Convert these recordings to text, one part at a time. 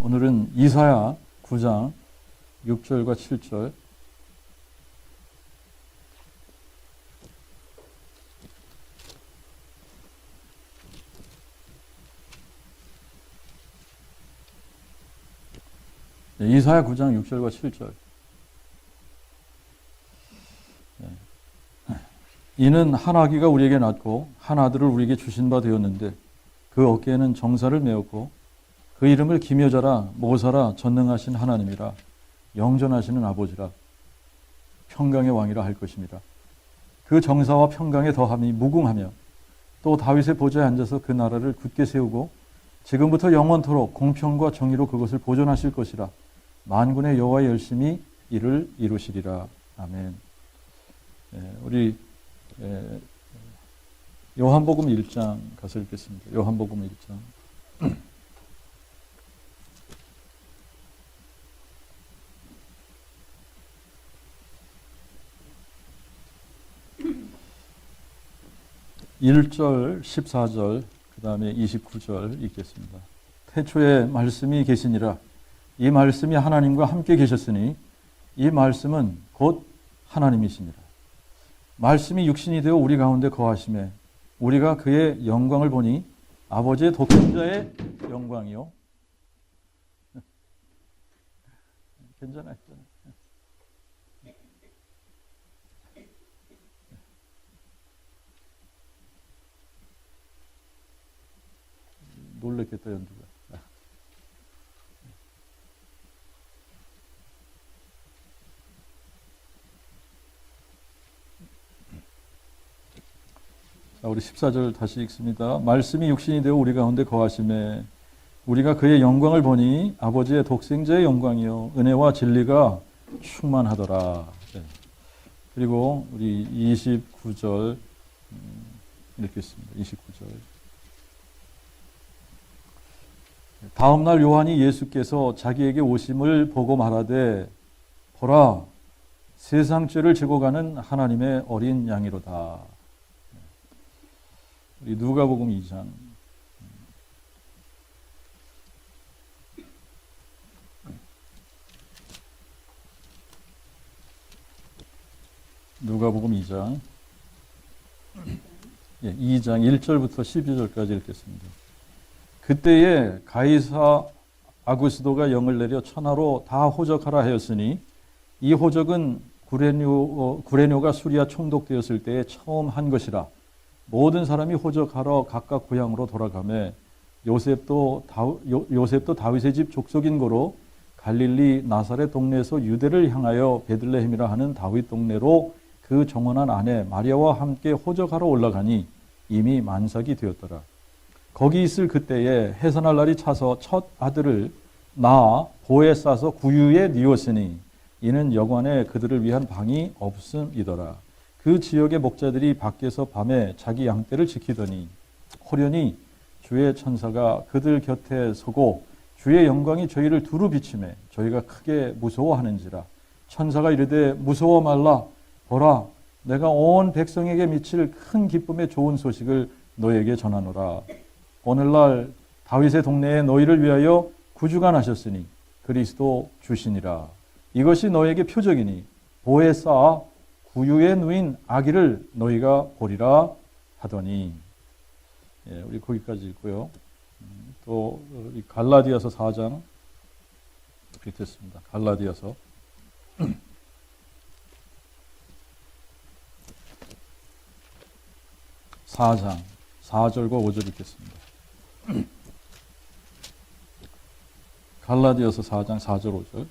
오늘은 이사야 9장 6절과 7절. 이사야 9장 6절과 7절. 이는 한 아기가 우리에게 낳고 한 아들을 우리에게 주신 바 되었는데 그 어깨에는 정사를 메었고 그 이름을 기묘자라 모사라 전능하신 하나님이라 영존하시는 아버지라 평강의 왕이라 할 것입니다. 그 정사와 평강의 더함이 무궁하며 또 다윗의 보좌에 앉아서 그 나라를 굳게 세우고 지금부터 영원토록 공평과 정의로 그것을 보존하실 것이라. 만군의 여호와의 열심히 이를 이루시리라. 아멘. 우리 요한복음 1장 가서 읽겠습니다. 요한복음 1장. (1절) (14절) 그 다음에 (29절) 읽겠습니다. 태초에 말씀이 계시니라. 이 말씀이 하나님과 함께 계셨으니 이 말씀은 곧 하나님이시니라. 말씀이 육신이 되어 우리 가운데 거하심에 우리가 그의 영광을 보니 아버지의 독생자의 영광이요. 괜찮아요. 놀랬겠다, 연두가. 자, 우리 14절 다시 읽습니다. 말씀이 육신이 되어 우리 가운데 거하심에 우리가 그의 영광을 보니 아버지의 독생자의 영광이요 은혜와 진리가 충만하더라. 네. 그리고 우리 29절 읽겠습니다. 29절. 다음 날 요한이 예수께서 자기에게 오심을 보고 말하되 보라 세상 죄를 지고 가는 하나님의 어린 양이로다. 우리 누가복음 2장. 누가복음 2장. 2장 1절부터 12절까지 읽겠습니다. 그때에 가이사 아구스도가 영을 내려 천하로 다 호적하라 하였으니 이 호적은 구레뇨가 수리아 총독되었을 때에 처음 한 것이라. 모든 사람이 호적하러 각각 고향으로 돌아가매 요셉도 다윗의 집 족속인 고로 갈릴리 나사렛 동네에서 유대를 향하여 베들레헴이라 하는 다윗 동네로 그 정원한 아내 마리아와 함께 호적하러 올라가니 이미 만삭이 되었더라. 거기 있을 그때에 해산할 날이 차서 첫 아들을 낳아 보에 싸서 구유에 뉘었으니 이는 여관에 그들을 위한 방이 없음이더라. 그 지역의 목자들이 밖에서 밤에 자기 양떼를 지키더니 호련히 주의 천사가 그들 곁에 서고 주의 영광이 저희를 두루 비치매 저희가 크게 무서워하는지라. 천사가 이르되 무서워 말라. 보라 내가 온 백성에게 미칠 큰 기쁨의 좋은 소식을 너에게 전하노라. 오늘날 다윗의 동네에 너희를 위하여 구주가 나셨으니 그리스도 주시니라. 이것이 너에게 표적이니 보에 쌓아 구유에 누인 아기를 너희가 보리라 하더니. 우리 거기까지 읽고요. 또 갈라디아서 4장 읽겠습니다. 갈라디아서 4장 4절과 5절 읽겠습니다. 갈라디아서 4장 4절 5절.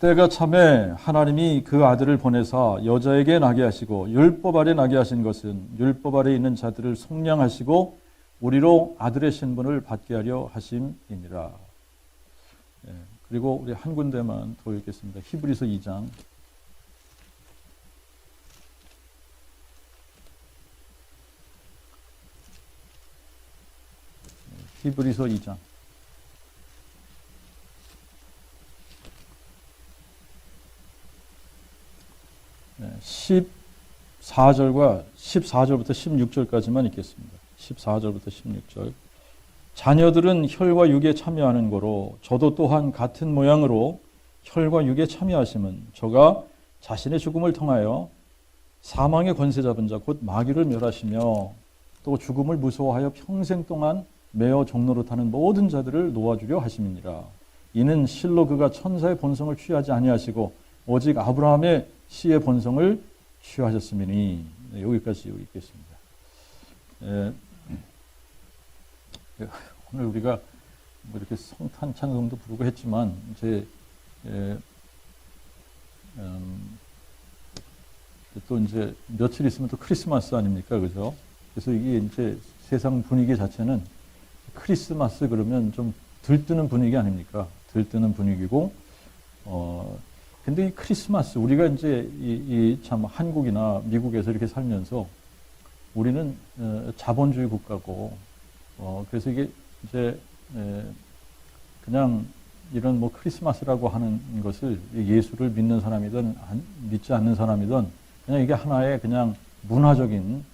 때가 참에 하나님이 그 아들을 보내사 여자에게 나게 하시고 율법 아래 나게 하신 것은 율법 아래 있는 자들을 속량하시고 우리로 아들의 신분을 받게 하려 하심이니라. 그리고 우리 한 군데만 더 읽겠습니다. 히브리서 2장. 히브리서 2장. 14절과 14절부터 16절까지만 읽겠습니다. 14절부터 16절. 자녀들은 혈과 육에 참여하는 거로 저도 또한 같은 모양으로 혈과 육에 참여하심은 저가 자신의 죽음을 통하여 사망의 권세 잡은 자 곧 마귀를 멸하시며 또 죽음을 무서워하여 평생 동안 매어 종로로 타는 모든 자들을 놓아주려 하심이니라. 이는 실로 그가 천사의 본성을 취하지 아니하시고 오직 아브라함의 씨의 본성을 취하셨음이니. 여기까지 읽겠습니다. 오늘 우리가 뭐 이렇게 성탄 찬송도 부르고 했지만 이제 또 이제 며칠 있으면 또 크리스마스 아닙니까, 그죠? 그래서 이게 이제 세상 분위기 자체는 크리스마스 그러면 좀 들뜨는 분위기 아닙니까? 들뜨는 분위기고, 근데 이 크리스마스, 우리가 이제 참 한국이나 미국에서 이렇게 살면서 우리는 자본주의 국가고, 그래서 이게 이제 그냥 이런 뭐 크리스마스라고 하는 것을 예수를 믿는 사람이든 믿지 않는 사람이든 그냥 이게 하나의 그냥 문화적인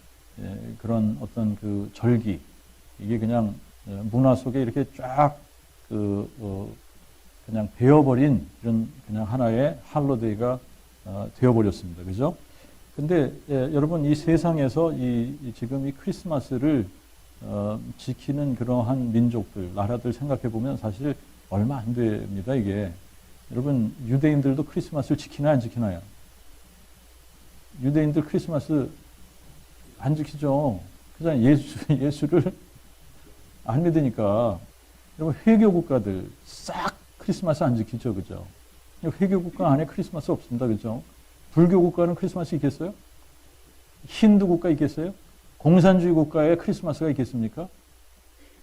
그런 어떤 그 절기, 이게 그냥 문화 속에 이렇게 쫙 그냥 배어버린 이런 그냥 하나의 할로데이가 되어버렸습니다. 그죠? 근데 여러분, 이 세상에서 지금 이 크리스마스를 지키는 그러한 민족들, 나라들 생각해 보면 사실 얼마 안 됩니다, 이게. 여러분, 유대인들도 크리스마스를 지키나요, 안 지키나요? 유대인들 크리스마스 안 지키죠. 그냥 예수를 안 믿으니까. 여러분, 회교 국가들 싹 크리스마스 안 지키죠, 그죠? 회교 국가 안에 크리스마스 없습니다, 그죠? 불교 국가는 크리스마스 있겠어요? 힌두 국가 있겠어요? 공산주의 국가에 크리스마스가 있겠습니까?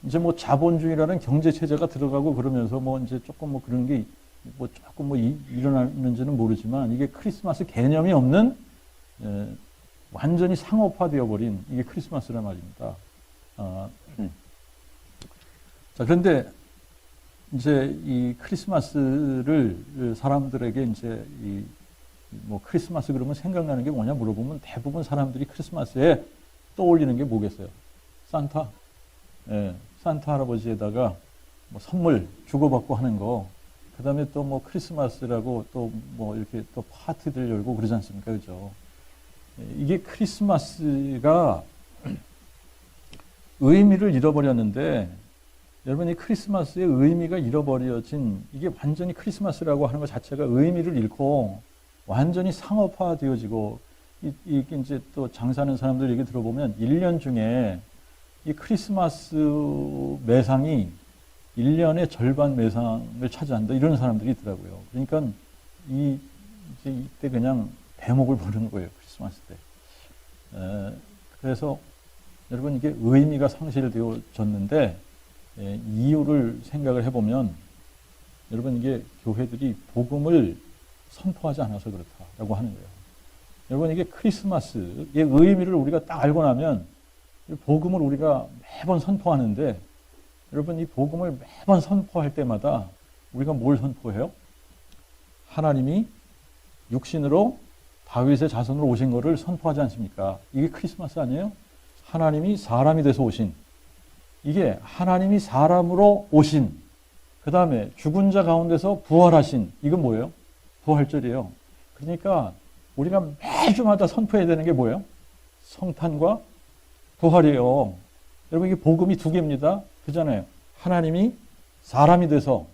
이제 뭐 자본주의라는 경제 체제가 들어가고 그러면서 뭐 이제 조금 뭐 그런 게 뭐 조금 뭐 일어나는지는 모르지만 이게 크리스마스 개념이 없는 완전히 상업화되어 버린 이게 크리스마스란 말입니다. 자, 그런데 이제 이 크리스마스를 사람들에게 이제 뭐 크리스마스 그러면 생각나는 게 뭐냐 물어보면 대부분 사람들이 크리스마스에 떠올리는 게 뭐겠어요? 산타. 산타 할아버지에다가 뭐 선물 주고받고 하는 거. 그 다음에 또 뭐 크리스마스라고 또 뭐 이렇게 또 파티들 열고 그러지 않습니까? 그죠? 이게 크리스마스가 의미를 잃어버렸는데, 여러분, 이 크리스마스의 의미가 잃어버려진, 이게 완전히 크리스마스라고 하는 것 자체가 의미를 잃고 완전히 상업화 되어지고, 이게 이제 또 장사하는 사람들 얘기 들어보면 1년 중에 이 크리스마스 매상이 1년의 절반 매상을 차지한다, 이런 사람들이 있더라고요. 그러니까 이제 이때 그냥 대목을 보는 거예요, 크리스마스 때. 그래서 여러분, 이게 의미가 상실되어졌는데, 이유를 생각을 해보면, 여러분, 이게 교회들이 복음을 선포하지 않아서 그렇다라고 하는 거예요. 여러분, 이게 크리스마스의 의미를 우리가 딱 알고 나면 복음을 우리가 매번 선포하는데, 여러분, 이 복음을 매번 선포할 때마다 우리가 뭘 선포해요? 하나님이 육신으로 다윗의 자손으로 오신 것을 선포하지 않습니까? 이게 크리스마스 아니에요? 하나님이 사람이 돼서 오신, 이게 하나님이 사람으로 오신, 그 다음에 죽은 자 가운데서 부활하신, 이건 뭐예요? 부활절이에요. 그러니까 우리가 매주마다 선포해야 되는 게 뭐예요? 성탄과 부활이에요. 여러분, 이게 복음이 두 개입니다. 그잖아요. 하나님이 사람이 돼서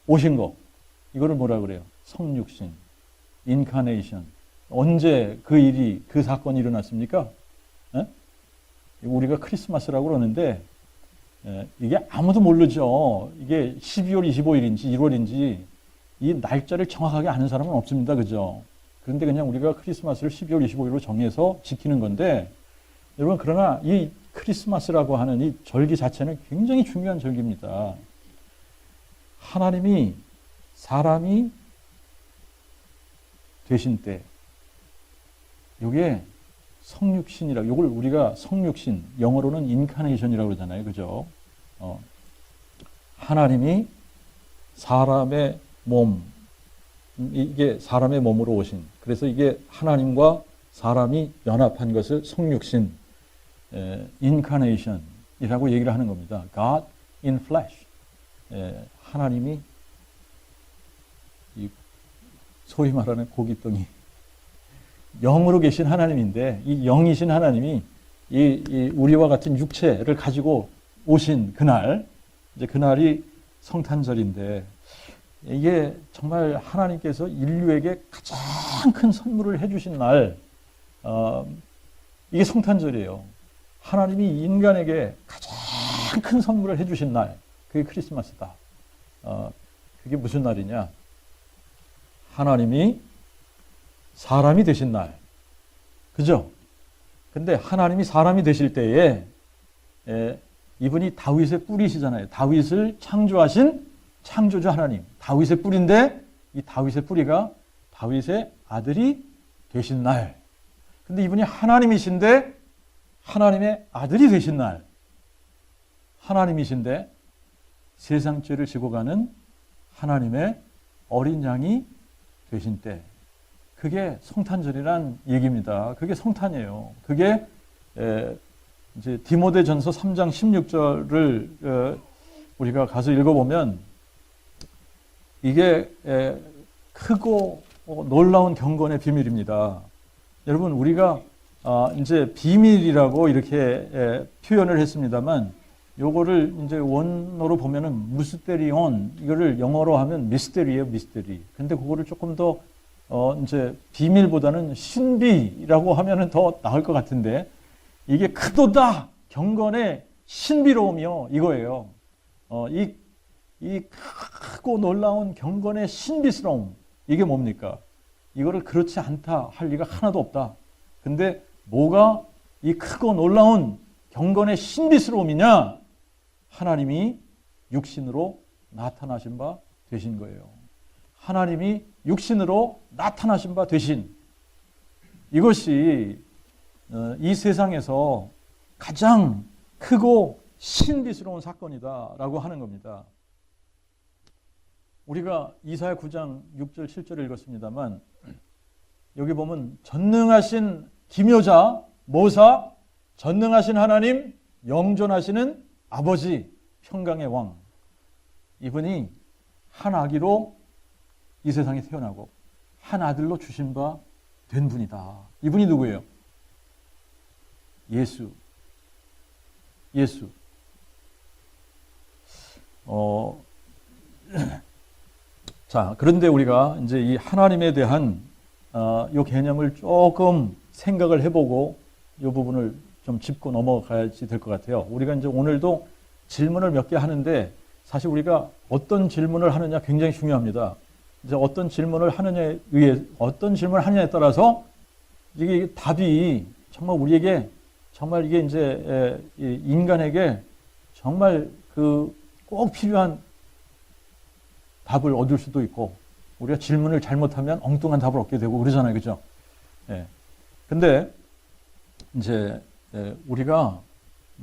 오신 거, 이거를 뭐라 그래요? 성육신, 인카네이션. 언제 그 일이, 그 사건이 일어났습니까? 우리가 크리스마스라고 그러는데, 이게 아무도 모르죠. 이게 12월 25일인지 1월인지 이 날짜를 정확하게 아는 사람은 없습니다. 그죠? 그런데 그냥 우리가 크리스마스를 12월 25일로 정해서 지키는 건데, 여러분, 그러나 이 크리스마스라고 하는 이 절기 자체는 굉장히 중요한 절기입니다. 하나님이 사람이 되신 때, 이게 성육신이라고, 이걸 우리가 성육신, 영어로는 인카네이션이라고 그러잖아요. 그죠? 하나님이 사람의 몸, 이게 사람의 몸으로 오신, 그래서 이게 하나님과 사람이 연합한 것을 성육신, 인카네이션이라고 얘기를 하는 겁니다. God in flesh. 하나님이 이 소위 말하는 고깃덩이 영으로 계신 하나님인데 이 영이신 하나님이 이 우리와 같은 육체를 가지고 오신 그날, 이제 그날이 성탄절인데 이게 정말 하나님께서 인류에게 가장 큰 선물을 해주신 날, 이게 성탄절이에요. 하나님이 인간에게 가장 큰 선물을 해주신 날, 그게 크리스마스다. 그게 무슨 날이냐? 하나님이 사람이 되신 날. 그죠? 근데 하나님이 사람이 되실 때에 이분이 다윗의 뿌리시잖아요. 다윗을 창조하신 창조주 하나님. 다윗의 뿌리인데 이 다윗의 뿌리가 다윗의 아들이 되신 날. 근데 이분이 하나님이신데 하나님의 아들이 되신 날. 하나님이신데 세상 죄를 지고 가는 하나님의 어린 양이 되신 때. 그게 성탄절이란 얘기입니다. 그게 성탄이에요. 그게 이제 디모데전서 3장 16절을 우리가 가서 읽어보면 이게 크고 놀라운 경건의 비밀입니다. 여러분 우리가 이제 비밀이라고 이렇게 표현을 했습니다만 요거를 이제 원어로 보면은 무스테리온, 이거를 영어로 하면 미스테리예요, 미스테리. 근데 그거를 조금 더 이제 비밀보다는 신비라고 하면은 더 나을 것 같은데 이게 크도다 경건의 신비로움이요 이거예요. 이 크고 놀라운 경건의 신비스러움, 이게 뭡니까? 이거를 그렇지 않다 할 리가 하나도 없다. 근데 뭐가 이 크고 놀라운 경건의 신비스러움이냐? 하나님이 육신으로 나타나신 바 되신 거예요. 하나님이 육신으로 나타나신 바 되신, 이것이 이 세상에서 가장 크고 신비스러운 사건이다라고 하는 겁니다. 우리가 이사야 9장 6절 7절을 읽었습니다만 여기 보면 전능하신 기묘자 모사, 전능하신 하나님, 영존하시는 아버지, 평강의 왕, 이분이 한 아기로 이 세상에 태어나고 한 아들로 주신 바 된 분이다. 이분이 누구예요? 예수. 자, 그런데 우리가 이제 이 하나님에 대한 이 개념을 조금 생각을 해보고 이 부분을 좀 짚고 넘어가야지 될 것 같아요. 우리가 이제 오늘도 질문을 몇 개 하는데 사실 우리가 어떤 질문을 하느냐 굉장히 중요합니다. 이제 어떤 질문을 하느냐에 의해 어떤 질문을 하느냐에 따라서 이게 답이 정말 우리에게 정말 이게 이제 인간에게 정말 그 꼭 필요한 답을 얻을 수도 있고 우리가 질문을 잘못하면 엉뚱한 답을 얻게 되고 그러잖아요, 그죠? 예. 근데 이제 우리가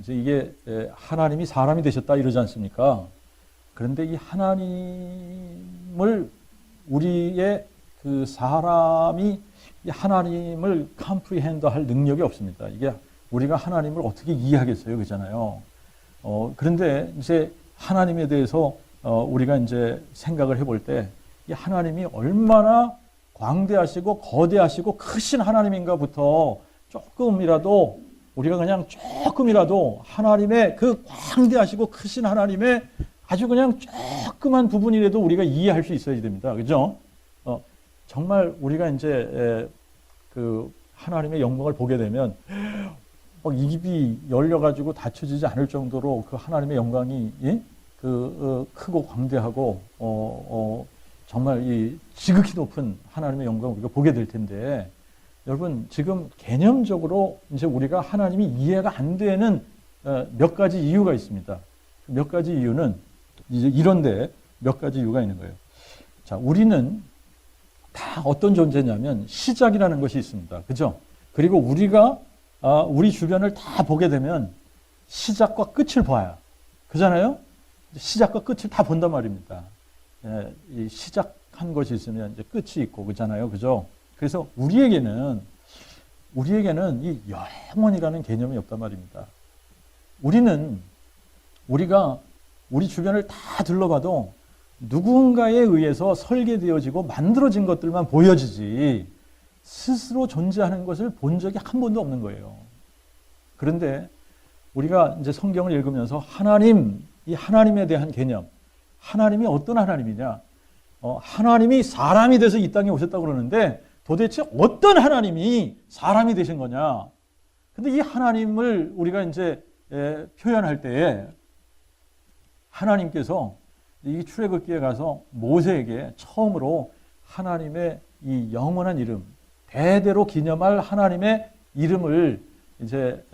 이제 이게 하나님이 사람이 되셨다 이러지 않습니까? 그런데 이 하나님을 우리의 그 사람이 이 하나님을 컴프리헨더할 능력이 없습니다. 이게 우리가 하나님을 어떻게 이해하겠어요, 그잖아요. 그런데 이제 하나님에 대해서 우리가 이제 생각을 해볼 때 이 하나님이 얼마나 광대하시고 거대하시고 크신 하나님인가부터 조금이라도 우리가 그냥 조금이라도 하나님의 그 광대하시고 크신 하나님의 아주 그냥 조그만 부분이라도 우리가 이해할 수 있어야 됩니다. 그죠? 정말 우리가 이제 그 하나님의 영광을 보게 되면 입이 열려가지고 닫혀지지 않을 정도로 그 하나님의 영광이 크고 광대하고 정말 이 지극히 높은 하나님의 영광을 우리가 보게 될 텐데 여러분 지금 개념적으로 이제 우리가 하나님이 이해가 안 되는 몇 가지 이유가 있습니다. 몇 가지 이유는 이제 이런데 몇 가지 이유가 있는 거예요. 자, 우리는 다 어떤 존재냐면 시작이라는 것이 있습니다. 그죠? 그리고 우리가 우리 주변을 다 보게 되면 시작과 끝을 봐야. 그잖아요? 시작과 끝을 다 본단 말입니다. 이 시작한 것이 있으면 이제 끝이 있고 그잖아요. 그죠? 그래서 우리에게는 이 영원이라는 개념이 없단 말입니다. 우리가 우리 주변을 다 둘러봐도 누군가에 의해서 설계되어지고 만들어진 것들만 보여지지 스스로 존재하는 것을 본 적이 한 번도 없는 거예요. 그런데 우리가 이제 성경을 읽으면서 하나님, 이 하나님에 대한 개념, 하나님이 어떤 하나님이냐? 하나님이 사람이 돼서 이 땅에 오셨다고 그러는데 도대체 어떤 하나님이 사람이 되신 거냐? 근데 이 하나님을 우리가 이제 표현할 때에 하나님께서 이 출애굽기에 가서 모세에게 처음으로 하나님의 이 영원한 이름, 대대로 기념할 하나님의 이름을 이제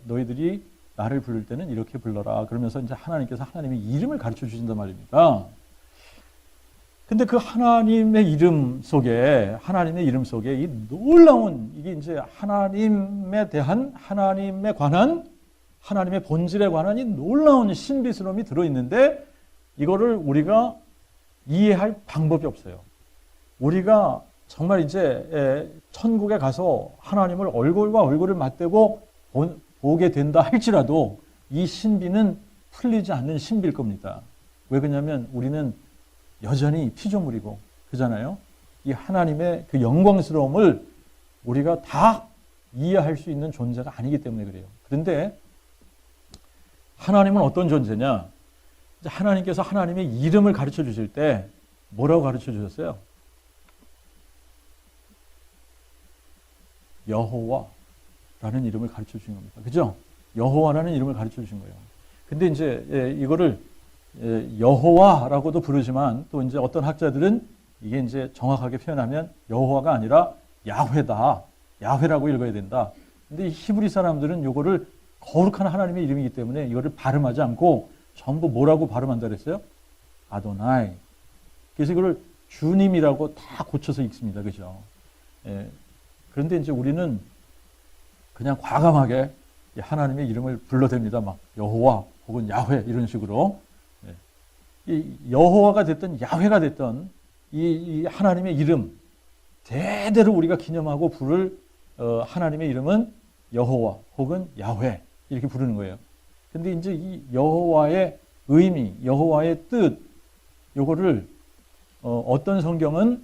너희들이 나를 부를 때는 이렇게 불러라. 그러면서 이제 하나님께서 하나님의 이름을 가르쳐 주신단 말입니다. 근데 그 하나님의 이름 속에 이 놀라운 이게 이제 하나님에 대한 하나님에 관한 하나님의 본질에 관한 이 놀라운 신비스러움이 들어있는데 이거를 우리가 이해할 방법이 없어요. 우리가 정말 이제 천국에 가서 하나님을 얼굴과 얼굴을 맞대고 보게 된다 할지라도 이 신비는 풀리지 않는 신비일 겁니다. 왜 그러냐면 우리는 여전히 피조물이고 그잖아요. 이 하나님의 그 영광스러움을 우리가 다 이해할 수 있는 존재가 아니기 때문에 그래요. 그런데 하나님은 어떤 존재냐? 하나님께서 하나님의 이름을 가르쳐 주실 때 뭐라고 가르쳐 주셨어요? 여호와라는 이름을 가르쳐 주신 겁니다. 그죠? 여호와라는 이름을 가르쳐 주신 거예요. 근데 이제 이거를 여호와라고도 부르지만 또 이제 어떤 학자들은 이게 이제 정확하게 표현하면 여호와가 아니라 야훼다. 야훼라고 읽어야 된다. 근데 이 히브리 사람들은 이거를 거룩한 하나님의 이름이기 때문에 이거를 발음하지 않고 전부 뭐라고 발음한다 그랬어요? 아도나이. 그래서 이걸 주님이라고 다 고쳐서 읽습니다. 그죠? 그런데 이제 우리는 그냥 과감하게 하나님의 이름을 불러댑니다. 막 여호와 혹은 야훼 이런 식으로. 이 여호와가 됐든 야훼가 됐든 이 하나님의 이름 대대로 우리가 기념하고 부를 하나님의 이름은 여호와 혹은 야훼 이렇게 부르는 거예요. 근데 이제 이 여호와의 의미, 여호와의 뜻 요거를 어떤 성경은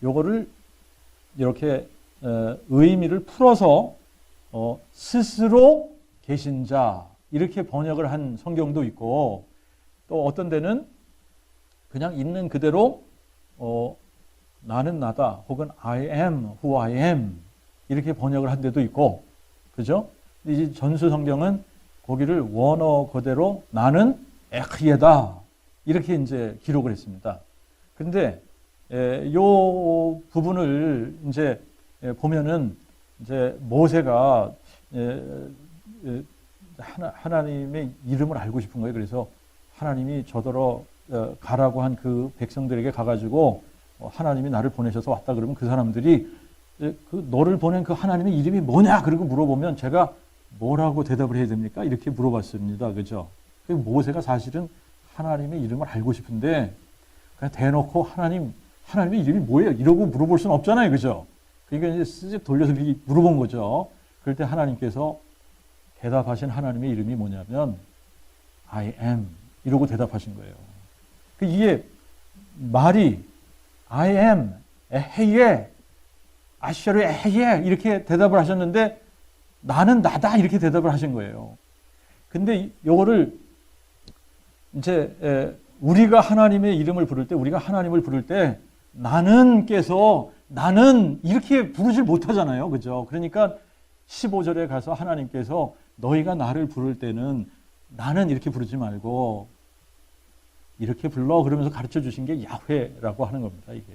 요거를 이렇게 의미를 풀어서 스스로 계신 자 이렇게 번역을 한 성경도 있고 또 어떤 데는 그냥 있는 그대로 나는 나다 혹은 I am who I am 이렇게 번역을 한 데도 있고 그죠? 이 전수 성경은 거기를 원어 그대로 나는 에크예다 이렇게 이제 기록을 했습니다. 그런데 요 부분을 이제 보면은 이제 모세가 하나님의 이름을 알고 싶은 거예요. 그래서 하나님이 저더러 가라고 한 그 백성들에게 가가지고 하나님이 나를 보내셔서 왔다 그러면 그 사람들이 그 너를 보낸 그 하나님의 이름이 뭐냐? 그리고 물어보면 제가 뭐라고 대답을 해야 됩니까? 이렇게 물어봤습니다. 그죠? 그 모세가 사실은 하나님의 이름을 알고 싶은데 그냥 대놓고 하나님의 이름이 뭐예요? 이러고 물어볼 수는 없잖아요. 그죠? 그러니까 이제 슬쩍 돌려서 물어본 거죠. 그럴 때 하나님께서 대답하신 하나님의 이름이 뭐냐면 I am 이러고 대답하신 거예요. 이게 말이 I am 에헤예 아시아르 에헤예 이렇게 대답을 하셨는데 나는 나다 이렇게 대답을 하신 거예요. 근데 요거를 이제 우리가 하나님의 이름을 부를 때 우리가 하나님을 부를 때 나는께서 나는 이렇게 부르질 못하잖아요. 그죠? 그러니까 15절에 가서 하나님께서 너희가 나를 부를 때는 나는 이렇게 부르지 말고 이렇게 불러 그러면서 가르쳐 주신 게 야훼라고 하는 겁니다. 이게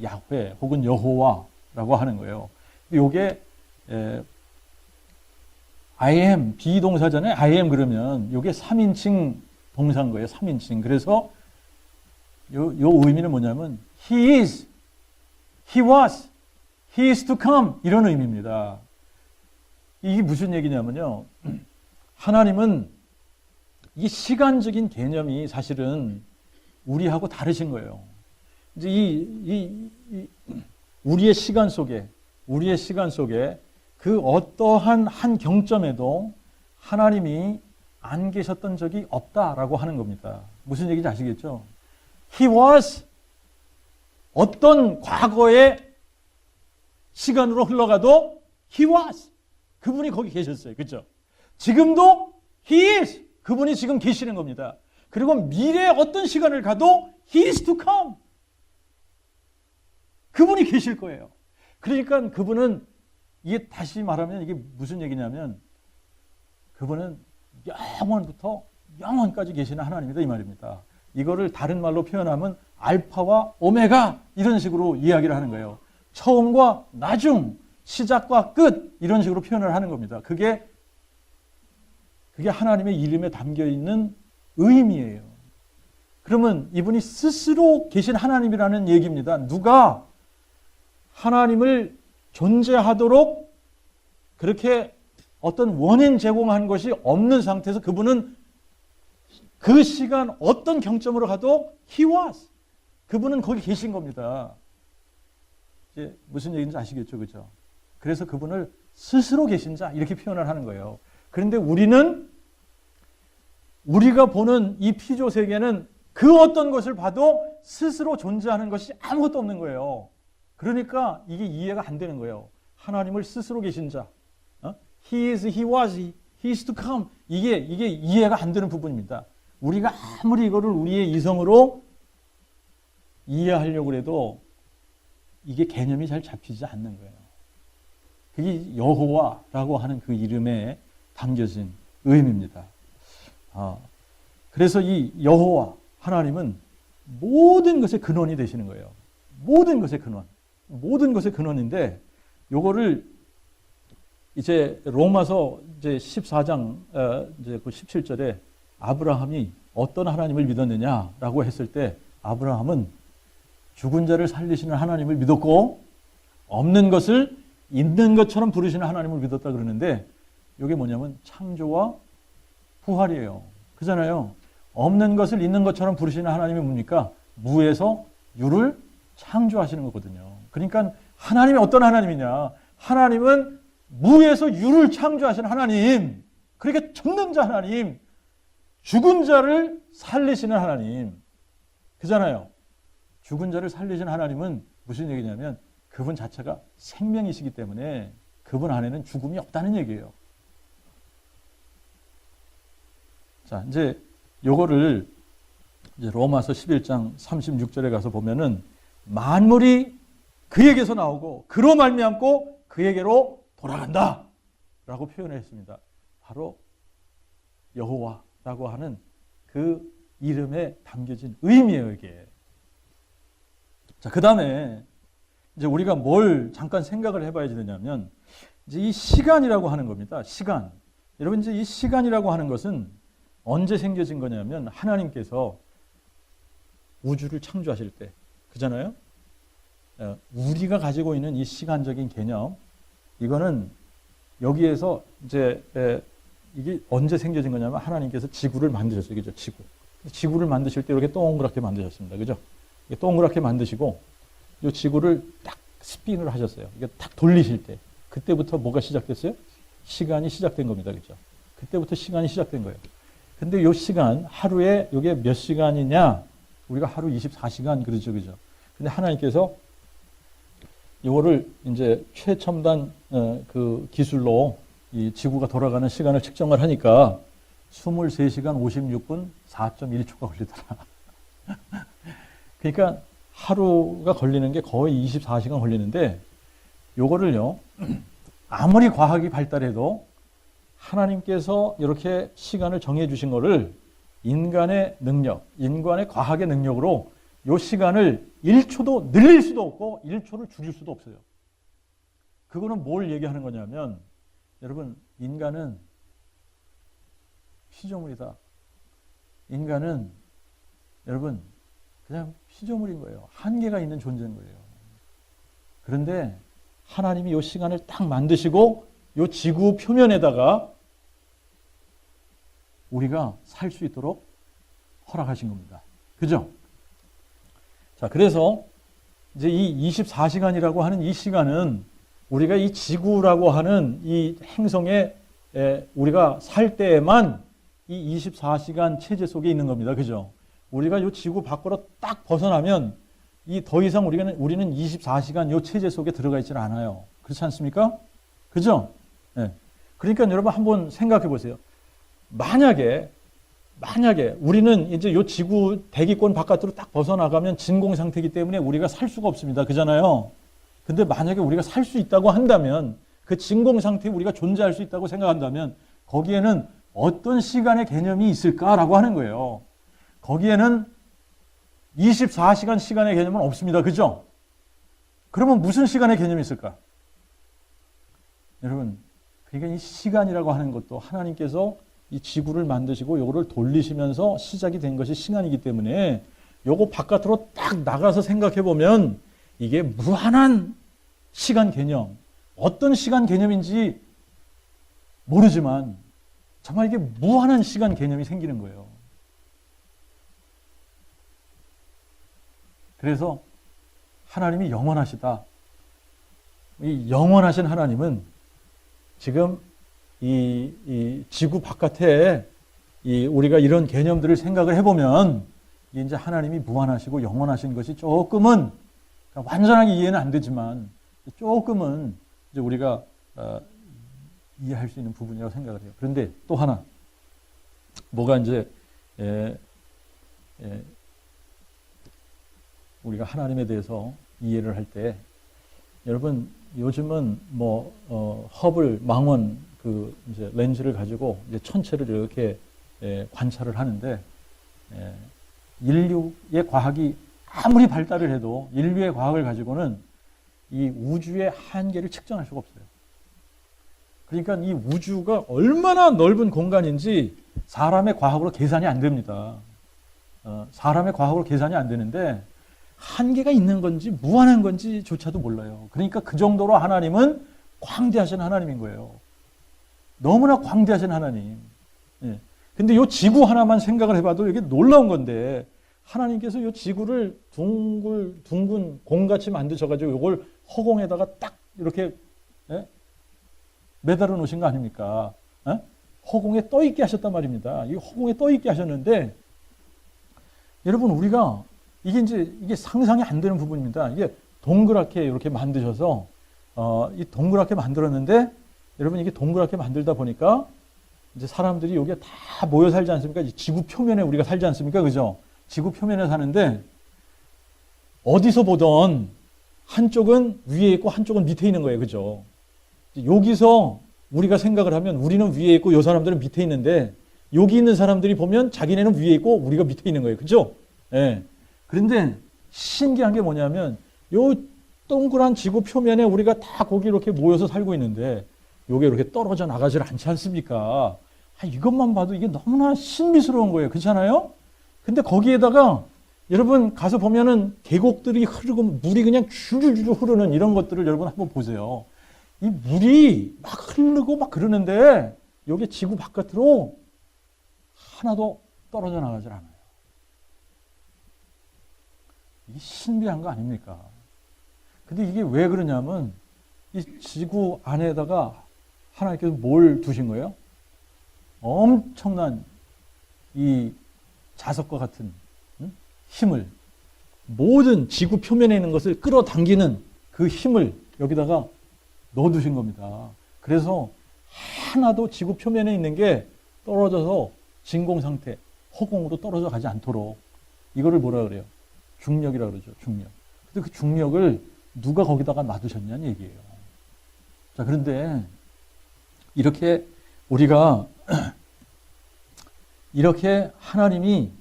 야훼 혹은 여호와라고 하는 거예요. 이게 I am 비동사잖아요. I am 그러면 이게 3인칭 동사인 거예요. 3인칭. 그래서 요 의미는 뭐냐면 He is, He was, He is to come 이런 의미입니다. 이게 무슨 얘기냐면요. 하나님은 이 시간적인 개념이 사실은 우리하고 다르신 거예요. 이제 우리의 시간 속에 그 어떠한 한 경점에도 하나님이 안 계셨던 적이 없다라고 하는 겁니다. 무슨 얘기인지 아시겠죠? He was 어떤 과거의 시간으로 흘러가도 He was 그분이 거기 계셨어요. 그렇죠? 지금도 He is 그분이 지금 계시는 겁니다. 그리고 미래의 어떤 시간을 가도 He is to come 그분이 계실 거예요. 그러니까 그분은 이게 다시 말하면 이게 무슨 얘기냐면 그분은 영원부터 영원까지 계시는 하나님이다 이 말입니다. 이거를 다른 말로 표현하면 알파와 오메가 이런 식으로 이야기를 하는 거예요. 처음과 나중, 시작과 끝 이런 식으로 표현을 하는 겁니다. 그게 하나님의 이름에 담겨 있는 의미예요. 그러면 이분이 스스로 계신 하나님이라는 얘기입니다. 누가 하나님을 존재하도록 그렇게 어떤 원인 제공한 것이 없는 상태에서 그분은 그 시간 어떤 경점으로 가도 He was. 그분은 거기 계신 겁니다. 이제 무슨 얘기인지 아시겠죠? 그죠? 그래서 그분을 스스로 계신 자 이렇게 표현을 하는 거예요. 그런데 우리가 보는 이 피조 세계는 그 어떤 것을 봐도 스스로 존재하는 것이 아무것도 없는 거예요. 그러니까 이게 이해가 안 되는 거예요. 하나님을 스스로 계신 자. He is, He was, He is to come. 이게 이해가 안 되는 부분입니다. 우리가 아무리 이거를 우리의 이성으로 이해하려고 해도 이게 개념이 잘 잡히지 않는 거예요. 그게 여호와라고 하는 그 이름에 담겨진 의미입니다. 그래서 이 여호와 하나님은 모든 것의 근원이 되시는 거예요. 모든 것의 근원. 모든 것의 근원인데 요거를 이제 로마서 이제 14장 이제 그 17절에 아브라함이 어떤 하나님을 믿었느냐라고 했을 때 아브라함은 죽은 자를 살리시는 하나님을 믿었고 없는 것을 있는 것처럼 부르시는 하나님을 믿었다 그러는데 이게 뭐냐면 창조와 부활이에요. 그잖아요. 없는 것을 있는 것처럼 부르시는 하나님이 뭡니까? 무에서 유를 창조하시는 거거든요. 그러니까 하나님이 어떤 하나님이냐? 하나님은 무에서 유를 창조하시는 하나님. 그러니까 전능자 하나님. 죽은 자를 살리시는 하나님. 그잖아요. 죽은 자를 살리시는 하나님은 무슨 얘기냐면 그분 자체가 생명이시기 때문에 그분 안에는 죽음이 없다는 얘기예요. 자, 이제 요거를 이제 로마서 11장 36절에 가서 보면은 만물이 그에게서 나오고 그로 말미암고 그에게로 돌아간다 라고 표현을 했습니다. 바로 여호와라고 하는 그 이름에 담겨진 의미예요, 이게. 자, 그 다음에 이제 우리가 뭘 잠깐 생각을 해봐야 되냐면 이제 이 시간이라고 하는 겁니다. 시간. 여러분 이제 이 시간이라고 하는 것은 언제 생겨진 거냐면 하나님께서 우주를 창조하실 때, 그잖아요? 우리가 가지고 있는 이 시간적인 개념, 이거는 여기에서 이제 이게 언제 생겨진 거냐면 하나님께서 지구를 만드셨어요. 그죠? 지구를 만드실 때 이렇게 동그랗게 만드셨습니다. 그죠? 동그랗게 만드시고 이 지구를 딱 스핀을 하셨어요. 이게 딱 돌리실 때 그때부터 뭐가 시작됐어요? 시간이 시작된 겁니다. 그죠? 그때부터 시간이 시작된 거예요. 근데 이 시간, 하루에 이게 몇 시간이냐? 우리가 하루 24시간 그러죠. 그죠? 근데 하나님께서 이거를 이제 최첨단 그 기술로 이 지구가 돌아가는 시간을 측정을 하니까 23시간 56분 4.1초가 걸리더라. 그러니까 하루가 걸리는 게 거의 24시간 걸리는데 요거를요, 아무리 과학이 발달해도 하나님께서 이렇게 시간을 정해 주신 거를 인간의 능력, 인간의 과학의 능력으로 요 시간을 1초도 늘릴 수도 없고 1초를 줄일 수도 없어요. 그거는 뭘 얘기하는 거냐면 여러분, 인간은 피조물이다. 인간은 여러분 그냥 피조물인 거예요. 한계가 있는 존재인 거예요. 그런데 하나님이 이 시간을 딱 만드시고 이 지구 표면에다가 우리가 살 수 있도록 허락하신 겁니다. 그죠? 자, 그래서 이제 이 24시간이라고 하는 이 시간은 우리가 이 지구라고 하는 이 행성에 우리가 살 때에만 이 24시간 체제 속에 있는 겁니다. 그죠? 우리가 이 지구 밖으로 딱 벗어나면 이 더 이상 우리는 24시간 이 체제 속에 들어가 있지는 않아요. 그렇지 않습니까? 그죠? 네. 그러니까 여러분 한번 생각해 보세요. 만약에 우리는 이제 이 지구 대기권 바깥으로 딱 벗어나가면 진공 상태이기 때문에 우리가 살 수가 없습니다. 그잖아요. 근데 만약에 우리가 살 수 있다고 한다면 그 진공 상태에 우리가 존재할 수 있다고 생각한다면 거기에는 어떤 시간의 개념이 있을까라고 하는 거예요. 거기에는 24시간 시간의 개념은 없습니다. 그죠? 그러면 무슨 시간의 개념이 있을까? 여러분, 그러니까 이 시간이라고 하는 것도 하나님께서 이 지구를 만드시고 요거를 돌리시면서 시작이 된 것이 시간이기 때문에 요거 바깥으로 딱 나가서 생각해 보면 이게 무한한 시간 개념, 어떤 시간 개념인지 모르지만 정말 이게 무한한 시간 개념이 생기는 거예요. 그래서 하나님이 영원하시다. 이 영원하신 하나님은 지금 이 지구 바깥에 우리가 이런 개념들을 생각을 해보면 이제 하나님이 무한하시고 영원하신 것이 조금은 완전하게 이해는 안 되지만 조금은 이제 우리가 이해할 수 있는 부분이라고 생각을 해요. 그런데 또 하나 뭐가 이제 우리가 하나님에 대해서 이해를 할 때 여러분 요즘은 허블 망원 그 이제 렌즈를 가지고 이제 천체를 이렇게 관찰을 하는데 인류의 과학이 아무리 발달을 해도 인류의 과학을 가지고는 이 우주의 한계를 측정할 수가 없어요. 그러니까 이 우주가 얼마나 넓은 공간인지 사람의 과학으로 계산이 안 됩니다. 사람의 과학으로 계산이 안 되는데 한계가 있는 건지 무한한 건지조차도 몰라요. 그러니까 그 정도로 하나님은 광대하신 하나님인 거예요. 너무나 광대하신 하나님. 예. 근데 이 지구 하나만 생각을 해봐도 이게 놀라운 건데 하나님께서 이 지구를 둥근 공같이 만드셔가지고 이걸 허공에다가 딱 이렇게 매달아 놓으신 거 아닙니까? 허공에 떠 있게 하셨단 말입니다. 이 허공에 떠 있게 하셨는데 여러분 우리가 이게 상상이 안 되는 부분입니다. 이게 동그랗게 이렇게 만드셔서 이 동그랗게 만들었는데 여러분 이게 동그랗게 만들다 보니까 이제 사람들이 여기에 다 모여 살지 않습니까? 지구 표면에 우리가 살지 않습니까? 그죠? 지구 표면에 사는데 어디서 보던 한쪽은 위에 있고 한쪽은 밑에 있는 거예요. 그죠? 여기서 우리가 생각을 하면 우리는 위에 있고 이 사람들은 밑에 있는데 여기 있는 사람들이 보면 자기네는 위에 있고 우리가 밑에 있는 거예요. 그죠? 예. 그런데 신기한 게 뭐냐면 요 동그란 지구 표면에 우리가 다 거기 이렇게 모여서 살고 있는데 요게 이렇게 떨어져 나가질 않지 않습니까? 이것만 봐도 이게 너무나 신비스러운 거예요. 그렇잖아요? 근데 거기에다가 여러분 가서 보면은 계곡들이 흐르고 물이 그냥 줄줄줄 흐르는 이런 것들을 여러분 한번 보세요. 이 물이 막 흐르고 막 그러는데 여기 지구 바깥으로 하나도 떨어져 나가질 않아요. 이게 신비한 거 아닙니까? 근데 이게 왜 그러냐면 이 지구 안에다가 하나님께서 뭘 두신 거예요? 엄청난 이 자석과 같은 힘을 모든 지구 표면에 있는 것을 끌어당기는 그 힘을 여기다가 넣어두신 겁니다. 그래서 하나도 지구 표면에 있는 게 떨어져서 진공 상태, 허공으로 떨어져 가지 않도록 이거를 뭐라 그래요? 중력이라고 그러죠. 중력. 근데 그 중력을 누가 거기다가 놔두셨냐는 얘기예요. 자, 그런데 이렇게 우리가 이렇게 하나님이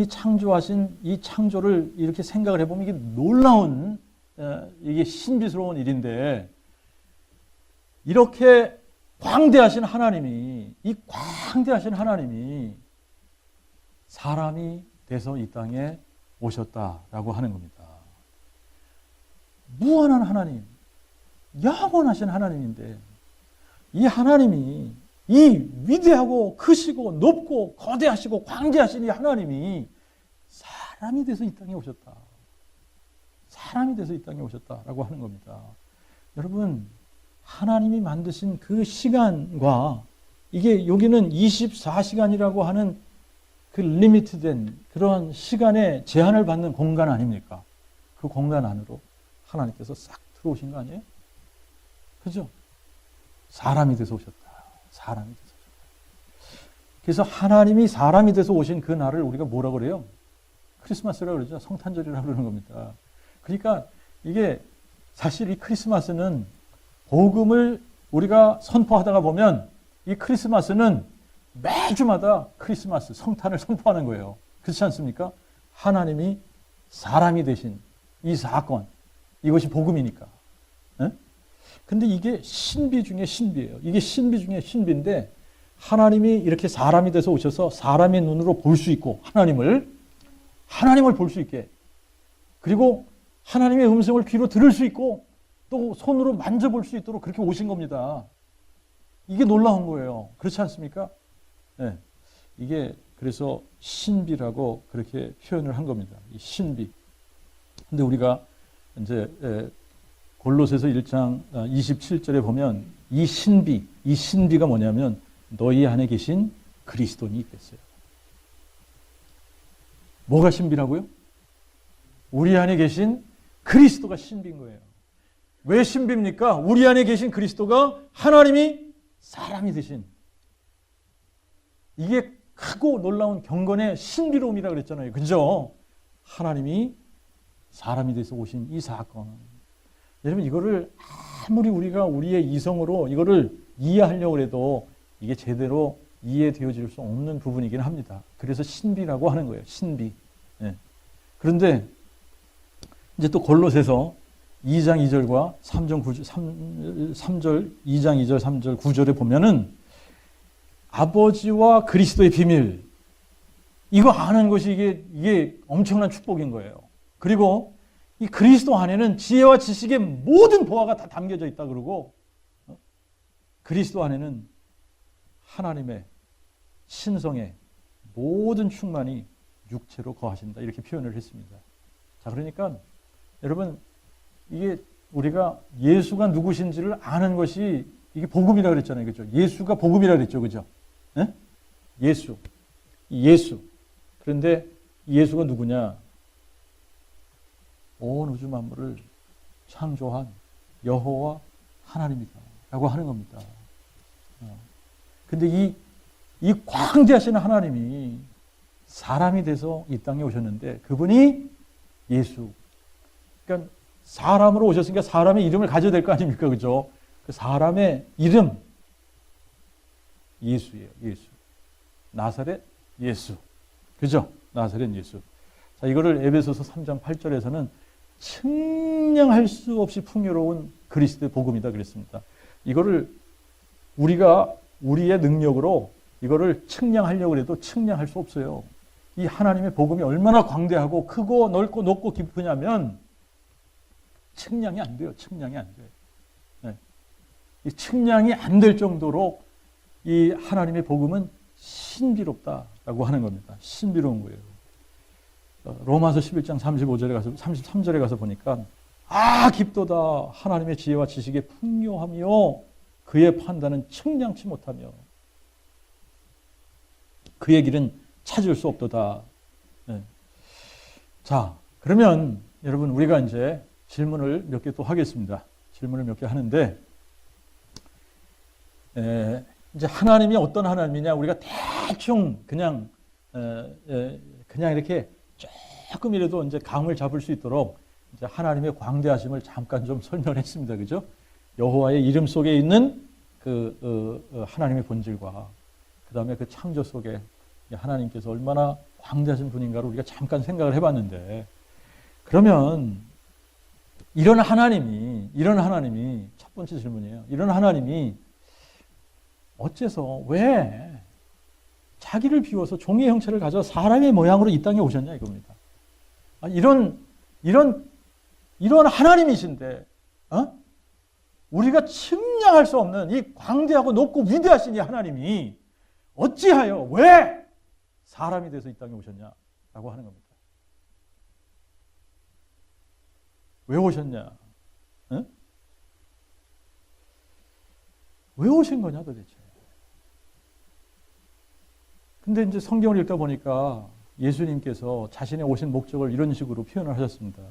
창조하신 이 창조를 이렇게 생각을 해보면 이게 놀라운 이게 신비스러운 일인데 이렇게 광대하신 하나님이 이 광대하신 하나님이 사람이 돼서 이 땅에 오셨다라고 하는 겁니다. 무한한 하나님, 영원하신 하나님인데 이 하나님이 이 위대하고 크시고 높고 거대하시고 광대하신 이 하나님이 사람이 돼서 이 땅에 오셨다. 사람이 돼서 이 땅에 오셨다라고 하는 겁니다. 여러분, 하나님이 만드신 그 시간과 이게 여기는 24시간이라고 하는 그 리미트된 그런 시간에 제한을 받는 공간 아닙니까? 그 공간 안으로 하나님께서 싹 들어오신 거 아니에요? 그죠? 사람이 돼서 오셨다. 사람이 돼서 오셨다. 그래서 하나님이 사람이 돼서 오신 그 날을 우리가 뭐라고 그래요? 크리스마스라고 그러죠. 성탄절이라고 그러는 겁니다. 그러니까 이게 사실 이 크리스마스는 복음을 우리가 선포하다가 보면 이 크리스마스는 매주마다 크리스마스, 성탄을 선포하는 거예요. 그렇지 않습니까? 하나님이 사람이 되신 이 사건, 이것이 복음이니까. 에? 근데 이게 신비 중에 신비예요. 이게 신비 중에 신비인데 하나님이 이렇게 사람이 돼서 오셔서 사람의 눈으로 볼 수 있고 하나님을 볼 수 있게, 그리고 하나님의 음성을 귀로 들을 수 있고 또 손으로 만져볼 수 있도록 그렇게 오신 겁니다. 이게 놀라운 거예요. 그렇지 않습니까? 네. 이게 그래서 신비라고 그렇게 표현을 한 겁니다. 이 신비. 근데 우리가 이제 골로새서 1장 27절에 보면 이 신비가 뭐냐면 너희 안에 계신 그리스도니 있겠어요. 뭐가 신비라고요? 우리 안에 계신 그리스도가 신비인 거예요. 왜 신비입니까? 우리 안에 계신 그리스도가 하나님이 사람이 되신, 이게 크고 놀라운 경건의 신비로움이라고 그랬잖아요. 그죠? 하나님이 사람이 돼서 오신 이 사건. 여러분, 이거를 아무리 우리가 우리의 이성으로 이거를 이해하려고 해도 이게 제대로 이해되어질 수 없는 부분이긴 합니다. 그래서 신비라고 하는 거예요. 신비. 네. 그런데 이제 또 골로새서 2장 2절과 3절 2장 2절 3절 9절에 보면은 아버지와 그리스도의 비밀, 이거 아는 것이 이게 엄청난 축복인 거예요. 그리고 이 그리스도 안에는 지혜와 지식의 모든 보화가 다 담겨져 있다 그러고, 그리스도 안에는 하나님의 신성의 모든 충만이 육체로 거하신다, 이렇게 표현을 했습니다. 자, 그러니까 여러분, 이게 우리가 예수가 누구신지를 아는 것이 이게 복음이라 그랬잖아요. 그죠? 예수가 복음이라 그랬죠. 그죠? 네? 예수. 그런데 예수가 누구냐? 온 우주 만물을 창조한 여호와 하나님이다 라고 하는 겁니다. 근데 이 광대하신 하나님이 사람이 돼서 이 땅에 오셨는데 그분이 예수. 그러니까 사람으로 오셨으니까 사람의 이름을 가져야 될 거 아닙니까? 그죠? 그 사람의 이름, 예수예요. 예수. 나사렛 예수. 그죠? 나사렛 예수. 자, 이거를 에베소서 3장 8절에서는 측량할 수 없이 풍요로운 그리스도의 복음이다 그랬습니다. 이거를 우리가 우리의 능력으로 이거를 측량하려고 해도 측량할 수 없어요. 이 하나님의 복음이 얼마나 광대하고 크고 넓고 높고 깊으냐면 측량이 안 돼요. 측량이 안 돼요. 네. 이 측량이 안 될 정도로 이 하나님의 복음은 신비롭다라고 하는 겁니다. 신비로운 거예요. 로마서 11장 33절에 가서 보니까 깊도다 하나님의 지혜와 지식의 풍요하며 그의 판단은 측량치 못하며 그의 길은 찾을 수 없도다. 네. 자, 그러면 여러분, 우리가 이제 질문을 몇 개 또 하겠습니다. 질문을 몇 개 하는데, 이제 하나님이 어떤 하나님이냐, 우리가 대충 그냥 이렇게 조금이라도 이제 감을 잡을 수 있도록 이제 하나님의 광대하심을 잠깐 좀 설명했습니다. 그죠? 여호와의 이름 속에 있는 하나님의 본질과 그 다음에 그 창조 속에 하나님께서 얼마나 광대하신 분인가를 우리가 잠깐 생각을 해봤는데, 그러면 이런 하나님이 첫 번째 질문이에요. 이런 하나님이 어째서 왜 자기를 비워서 종의 형체를 가져 사람의 모양으로 이 땅에 오셨냐 이겁니다. 이런 하나님이신데, 우리가 측량할 수 없는 이 광대하고 높고 위대하신 이 하나님이 어찌하여 왜 사람이 돼서 이 땅에 오셨냐라고 하는 겁니다. 왜 오셨냐? 왜 오신 거냐 도대체? 근데 이제 성경을 읽다 보니까 예수님께서 자신의 오신 목적을 이런 식으로 표현을 하셨습니다.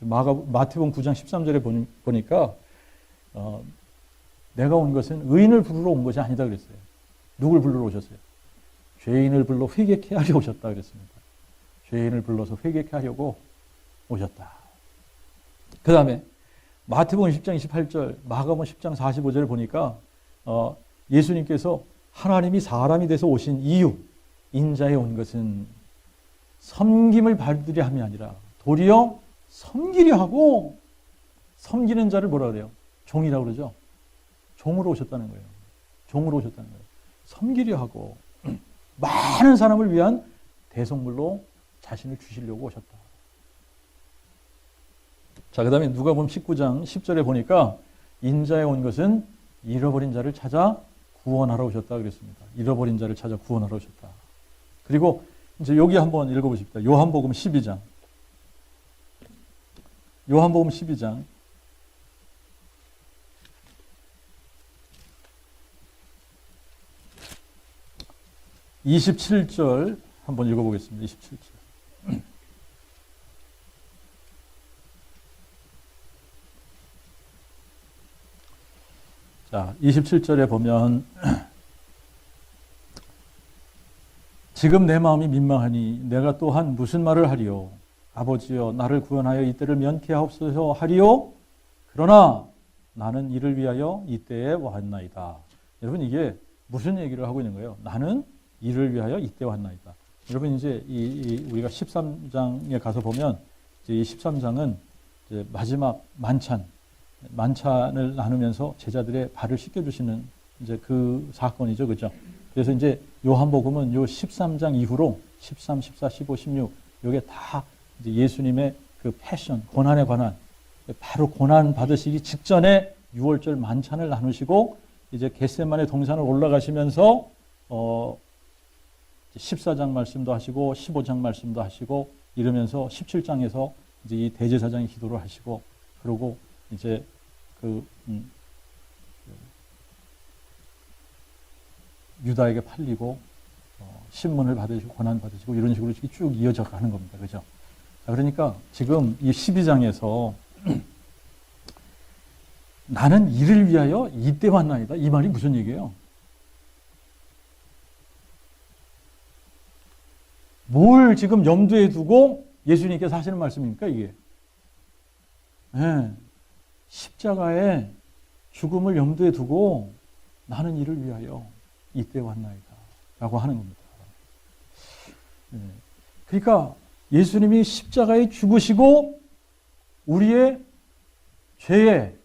마태복음 9장 13절에 보니까 내가 온 것은 의인을 부르러 온 것이 아니다 그랬어요. 누굴 부르러 오셨어요? 죄인을 불러 회개케 하려 오셨다 그랬습니다. 죄인을 불러서 회개케 하려고 오셨다. 그 다음에 마태복음 10장 28절, 마가복음 10장 45절을 보니까 예수님께서 하나님이 사람이 돼서 오신 이유, 인자에 온 것은 섬김을 받으려 함이 아니라 도리어 섬기려 하고, 섬기는 자를 뭐라 그래요? 종이라고 그러죠. 종으로 오셨다는 거예요. 종으로 오셨다는 거예요. 섬기려 하고 많은 사람을 위한 대속물로 자신을 주시려고 오셨다. 자, 그 다음에 누가복음 19장 10절에 보니까 인자에 온 것은 잃어버린 자를 찾아 구원하러 오셨다 그랬습니다. 잃어버린 자를 찾아 구원하러 오셨다. 그리고 이제 여기 한번 읽어보십시다. 요한복음 12장. 요한복음 12장. 27절 한번 읽어보겠습니다. 27절. 자, 27절에 보면 지금 내 마음이 민망하니 내가 또한 무슨 말을 하리요? 아버지여 나를 구원하여 이때를 면케하옵소서 하리요? 그러나 나는 이를 위하여 이때에 왔나이다. 여러분 이게 무슨 얘기를 하고 있는 거예요? 나는 이를 위하여 이때 왔나이다. 여러분 이제 우리가 13장에 가서 보면 이제 이 13장은 이제 마지막 만찬을 나누면서 제자들의 발을 씻겨주시는 이제 그 사건이죠, 그죠? 그래서 이제 요한복음은 요 13장 이후로 13, 14, 15, 16 요게 다 이제 예수님의 그 패션, 고난에 관한 바로 고난 받으시기 직전에 6월절 만찬을 나누시고 이제 겟세마네 동산을 올라가시면서 14장 말씀도 하시고 15장 말씀도 하시고 이러면서 17장에서 이제 이 대제사장이 기도를 하시고 그러고 이제 유다에게 팔리고 신문을 받으시고 고난 받으시고 이런 식으로 쭉 이어져 가는 겁니다. 그죠? 그러니까 지금 이 12장에서 나는 이를 위하여 이때 왔나이다. 이 말이 무슨 얘기예요? 뭘 지금 염두에 두고 예수님께서 하시는 말씀입니까, 이게? 네. 십자가의 죽음을 염두에 두고 나는 이를 위하여 이때 왔나이다. 라고 하는 겁니다. 네. 그러니까 예수님이 십자가에 죽으시고 우리의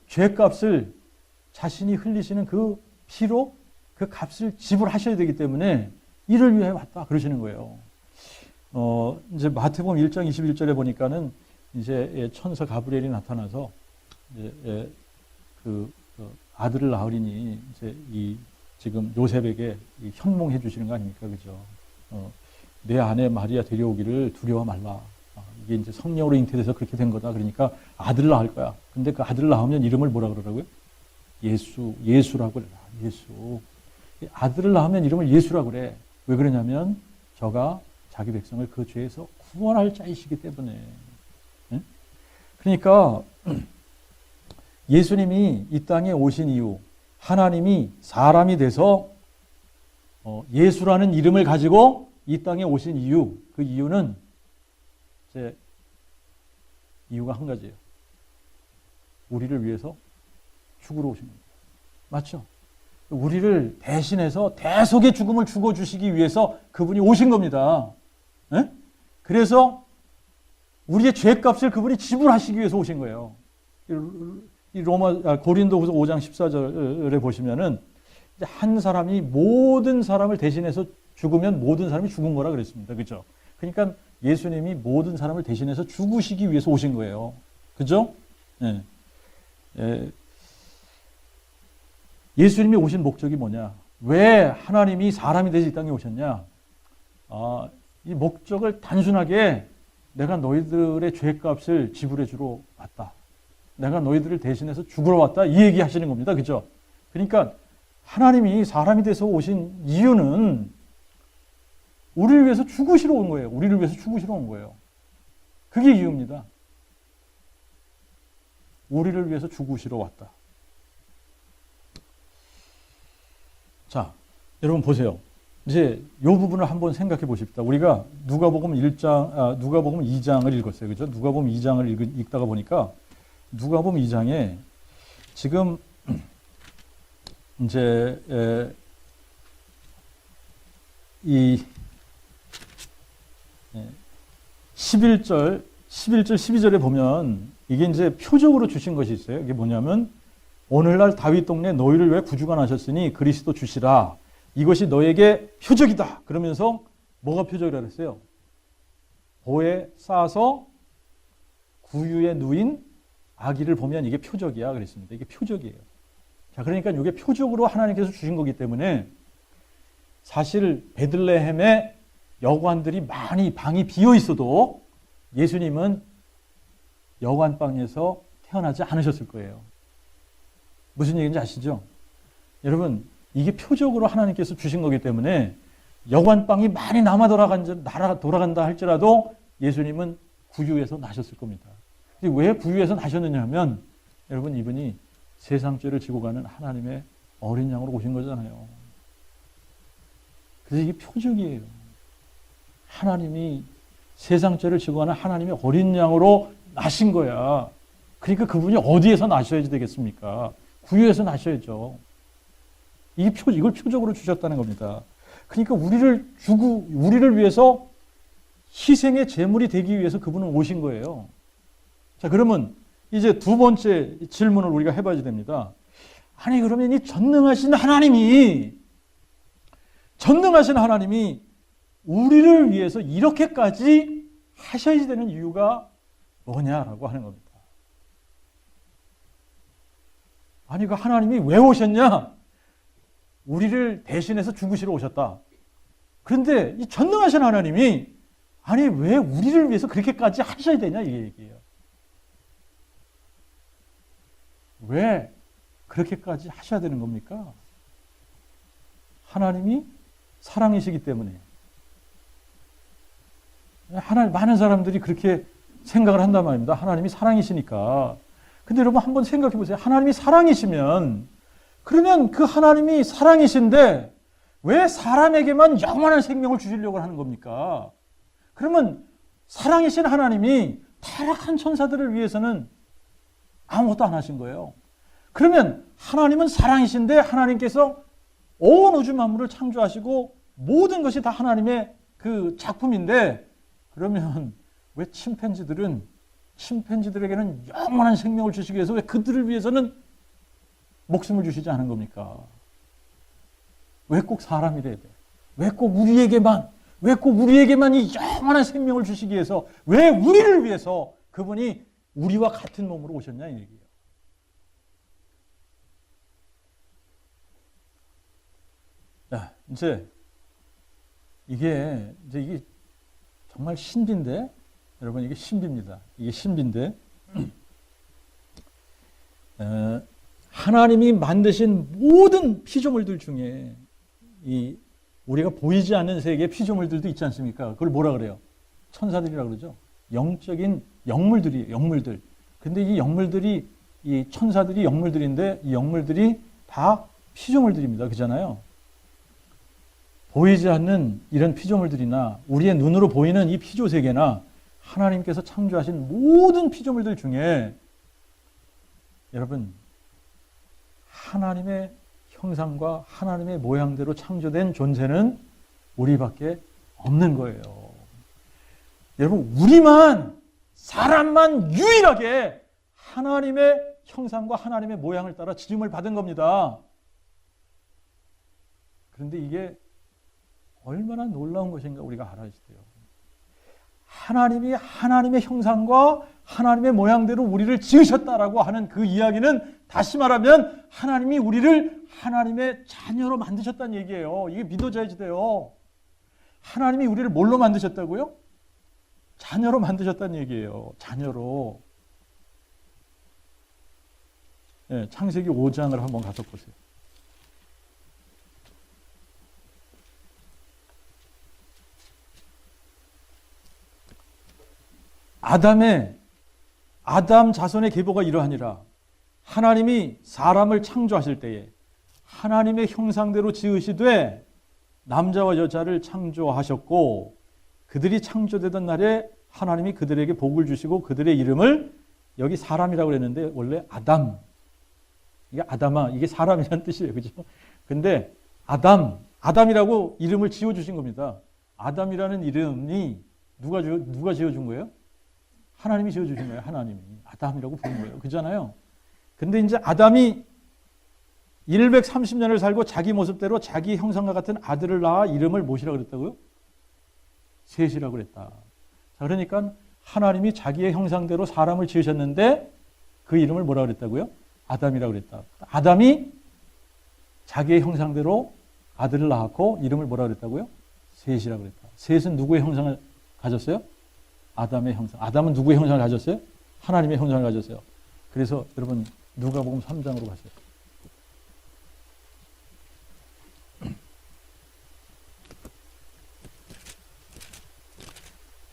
죄값을 자신이 흘리시는 그 피로 그 값을 지불하셔야 되기 때문에 이를 위해 왔다. 그러시는 거예요. 이제 마태복음 1장 21절에 보니까는 이제 천사 가브리엘이 나타나서 이제 그 아들을 낳으리니 이제 지금 요셉에게 현몽해 주시는 거 아닙니까? 그죠? 내 아내 마리아 데려오기를 두려워 말라. 이게 이제 성령으로 잉태돼서 그렇게 된 거다. 그러니까 아들을 낳을 거야. 근데 그 아들을 낳으면 이름을 뭐라 그러라고요? 예수라고 그래. 예수. 아들을 낳으면 이름을 예수라고 그래. 왜 그러냐면 저가 자기 백성을 그 죄에서 구원할 자이시기 때문에. 그러니까 예수님이 이 땅에 오신 이유, 하나님이 사람이 돼서 예수라는 이름을 가지고 이 땅에 오신 이유, 그 이유는 이유가 한 가지예요. 우리를 위해서 죽으러 오신 겁니다. 맞죠? 우리를 대신해서 대속의 죽음을 죽어주시기 위해서 그분이 오신 겁니다. 네? 그래서 우리의 죄값을 그분이 지불하시기 위해서 오신 거예요. 고린도후서 5장 14절에 보시면은 한 사람이 모든 사람을 대신해서 죽으면 모든 사람이 죽은 거라 그랬습니다. 그죠? 그러니까 예수님이 모든 사람을 대신해서 죽으시기 위해서 오신 거예요. 그죠? 네. 예수님이 오신 목적이 뭐냐? 왜 하나님이 사람이 돼서 이 땅에 오셨냐? 이 목적을 단순하게 내가 너희들의 죄값을 지불해 주러 왔다. 내가 너희들을 대신해서 죽으러 왔다. 이 얘기 하시는 겁니다. 그죠? 그러니까 하나님이 사람이 돼서 오신 이유는 우리를 위해서 죽으시러 온 거예요. 우리를 위해서 죽으시러 온 거예요. 그게 이유입니다. 우리를 위해서 죽으시러 왔다. 자, 여러분 보세요. 이제 이 부분을 한번 생각해 보십시다. 우리가 누가복음 2장을 읽었어요. 그죠? 누가복음 2장을 읽다가 보니까 누가복음 2장에 지금 이제 이 11절, 12절에 보면 이게 이제 표적으로 주신 것이 있어요. 이게 뭐냐면 오늘날 다윗 동네 너희를 위해 구주가 나셨으니 그리스도 주시라. 이것이 너에게 표적이다. 그러면서 뭐가 표적이라 그랬어요? 보에 싸서 구유에 누인 아기를 보면 이게 표적이야 그랬습니다. 이게 표적이에요. 자, 그러니까 이게 표적으로 하나님께서 주신 거기 때문에 사실 베들레헴에 여관들이 많이 방이 비어 있어도 예수님은 여관방에서 태어나지 않으셨을 거예요. 무슨 얘기인지 아시죠? 여러분, 이게 표적으로 하나님께서 주신 거기 때문에 여관방이 많이 남아 돌아간다 할지라도 예수님은 구유에서 나셨을 겁니다. 왜 구유에서 나셨느냐 하면 여러분, 이분이 세상 죄를 지고 가는 하나님의 어린 양으로 오신 거잖아요. 그래서 이게 표적이에요. 하나님이 세상 죄를 지고 가는 하나님의 어린 양으로 나신 거야. 그러니까 그분이 어디에서 나셔야지 되겠습니까? 구유에서 나셔야죠. 이걸 표적으로 주셨다는 겁니다. 그러니까 우리를 위해서 희생의 제물이 되기 위해서 그분은 오신 거예요. 자, 그러면 이제 두 번째 질문을 우리가 해봐야 됩니다. 아니, 그러면 이 전능하신 하나님이 우리를 위해서 이렇게까지 하셔야 되는 이유가 뭐냐라고 하는 겁니다. 아니, 그 하나님이 왜 오셨냐? 우리를 대신해서 죽으시러 오셨다. 그런데 이 전능하신 하나님이 아니, 왜 우리를 위해서 그렇게까지 하셔야 되냐? 이게 얘기예요. 왜 그렇게까지 하셔야 되는 겁니까? 하나님이 사랑이시기 때문에. 많은 사람들이 그렇게 생각을 한단 말입니다. 하나님이 사랑이시니까. 근데 여러분 한번 생각해 보세요. 하나님이 사랑이시면, 그러면 그 하나님이 사랑이신데 왜 사람에게만 영원한 생명을 주시려고 하는 겁니까? 그러면 사랑이신 하나님이 타락한 천사들을 위해서는 아무것도 안 하신 거예요. 그러면 하나님은 사랑이신데 하나님께서 온 우주 만물을 창조하시고 모든 것이 다 하나님의 그 작품인데, 그러면 왜 침팬지들에게는 영원한 생명을 주시기 위해서 왜 그들을 위해서는 목숨을 주시지 않은 겁니까? 왜 꼭 사람이래야 돼? 왜 꼭 우리에게만 이 영원한 생명을 주시기 위해서, 왜 우리를 위해서 그분이 우리와 같은 몸으로 오셨냐 이 얘기예요. 자, 이제 이게 정말 신비인데, 여러분 이게 신비입니다. 이게 신비인데, 하나님이 만드신 모든 피조물들 중에 이 우리가 보이지 않는 세계의 피조물들도 있지 않습니까? 그걸 뭐라 그래요? 천사들이라고 그러죠. 영적인 영물들이에요. 영물들. 근데 이 천사들이 영물들인데 이 영물들이 다 피조물들입니다. 그잖아요. 보이지 않는 이런 피조물들이나 우리의 눈으로 보이는 이 피조세계나 하나님께서 창조하신 모든 피조물들 중에 여러분, 하나님의 형상과 하나님의 모양대로 창조된 존재는 우리밖에 없는 거예요. 여러분, 사람만 유일하게 하나님의 형상과 하나님의 모양을 따라 지음을 받은 겁니다. 그런데 이게 얼마나 놀라운 것인가 우리가 알아야 돼요. 하나님이 하나님의 형상과 하나님의 모양대로 우리를 지으셨다라고 하는 그 이야기는, 다시 말하면 하나님이 우리를 하나님의 자녀로 만드셨다는 얘기예요. 이게 믿어져야지 돼요. 하나님이 우리를 뭘로 만드셨다고요? 자녀로 만드셨다는 얘기예요. 자녀로. 네, 창세기 5장을 한번 가서 보세요. 아담 자손의 계보가 이러하니라. 하나님이 사람을 창조하실 때에 하나님의 형상대로 지으시되 남자와 여자를 창조하셨고 그들이 창조되던 날에 하나님이 그들에게 복을 주시고 그들의 이름을 여기 사람이라고 그랬는데 원래 아담. 이게 아담아. 이게 사람이라는 뜻이에요. 그죠? 근데 아담이라고 이름을 지어주신 겁니다. 아담이라는 이름이 누가 지어준 거예요? 하나님이 지어주신 거예요. 하나님이. 아담이라고 부른 거예요. 그잖아요. 근데 이제 아담이 130년을 살고 자기 모습대로 자기 형상과 같은 아들을 낳아 이름을 무엇이라고 그랬다고요? 셋이라고 그랬다. 자, 그러니까 하나님이 자기의 형상대로 사람을 지으셨는데 그 이름을 뭐라고 그랬다고요? 아담이라고 그랬다. 아담이 자기의 형상대로 아들을 낳았고 이름을 뭐라고 그랬다고요? 셋이라고 그랬다. 셋은 누구의 형상을 가졌어요? 아담의 형상. 아담은 누구의 형상을 가졌어요? 하나님의 형상을 가졌어요. 그래서 여러분 누가복음 3장으로 가세요.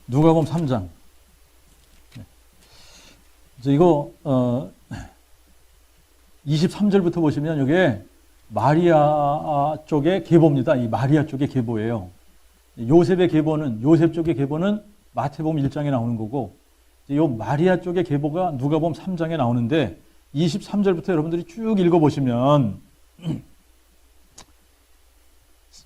누가복음 3장. 이제 이거 23절부터 보시면 이게 마리아 쪽의 계보입니다. 이 마리아 쪽의 계보예요. 요셉 쪽의 계보는 마태복음 1장에 나오는 거고, 이 마리아 쪽의 계보가 누가복음 3장에 나오는데 23절부터 여러분들이 쭉 읽어보시면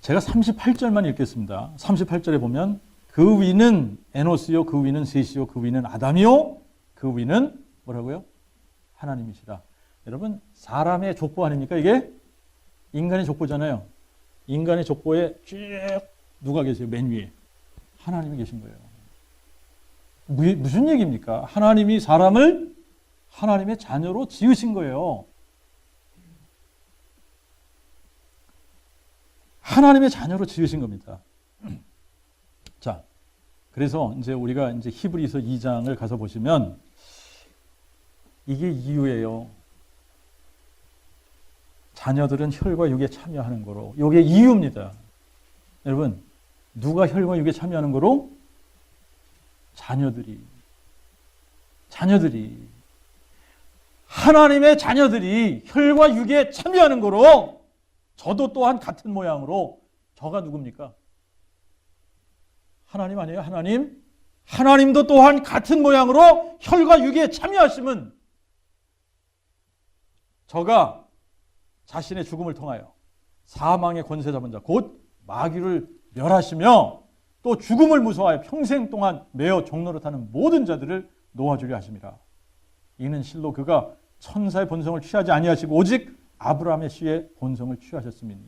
제가 38절만 읽겠습니다. 38절에 보면 그 위는 에노스요, 그 위는 셋이요, 그 위는 아담이요, 그 위는 뭐라고요? 하나님이시라. 여러분 사람의 족보 아닙니까? 이게 인간의 족보잖아요. 인간의 족보에 쭉 누가 계세요? 맨 위에 하나님이 계신 거예요. 무슨 얘기입니까? 하나님이 사람을 하나님의 자녀로 지으신 거예요. 하나님의 자녀로 지으신 겁니다. 자, 그래서 이제 우리가 이제 히브리서 2장을 가서 보시면 이게 이유예요. 자녀들은 혈과 육에 참여하는 거로. 이게 이유입니다. 여러분, 누가 혈과 육에 참여하는 거로? 자녀들이. 하나님의 자녀들이 혈과 육에 참여하는 거로 저도 또한 같은 모양으로. 저가 누굽니까? 하나님 아니에요? 하나님? 하나님도 또한 같은 모양으로 혈과 육에 참여하시면 저가 자신의 죽음을 통하여 사망의 권세 잡은 자, 곧 마귀를 멸하시며 또 죽음을 무서워하여 평생 동안 매어 종노릇하는 모든 자들을 놓아주려 하심이라. 이는 실로 그가 천사의 본성을 취하지 아니하시고 오직 아브라함의 씨의 본성을 취하셨음이니.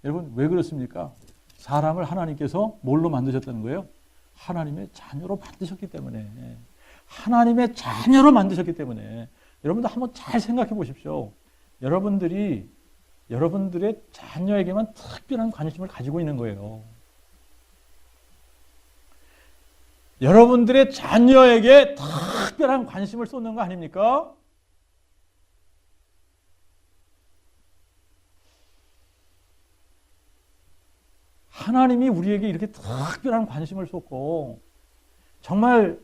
여러분 왜 그렇습니까? 사람을 하나님께서 뭘로 만드셨다는 거예요? 하나님의 자녀로 만드셨기 때문에. 하나님의 자녀로 만드셨기 때문에. 여러분들 한번 잘 생각해 보십시오. 여러분들의 자녀에게만 특별한 관심을 가지고 있는 거예요. 여러분들의 자녀에게 특별한 관심을 쏟는 거 아닙니까? 하나님이 우리에게 이렇게 특별한 관심을 쏟고 정말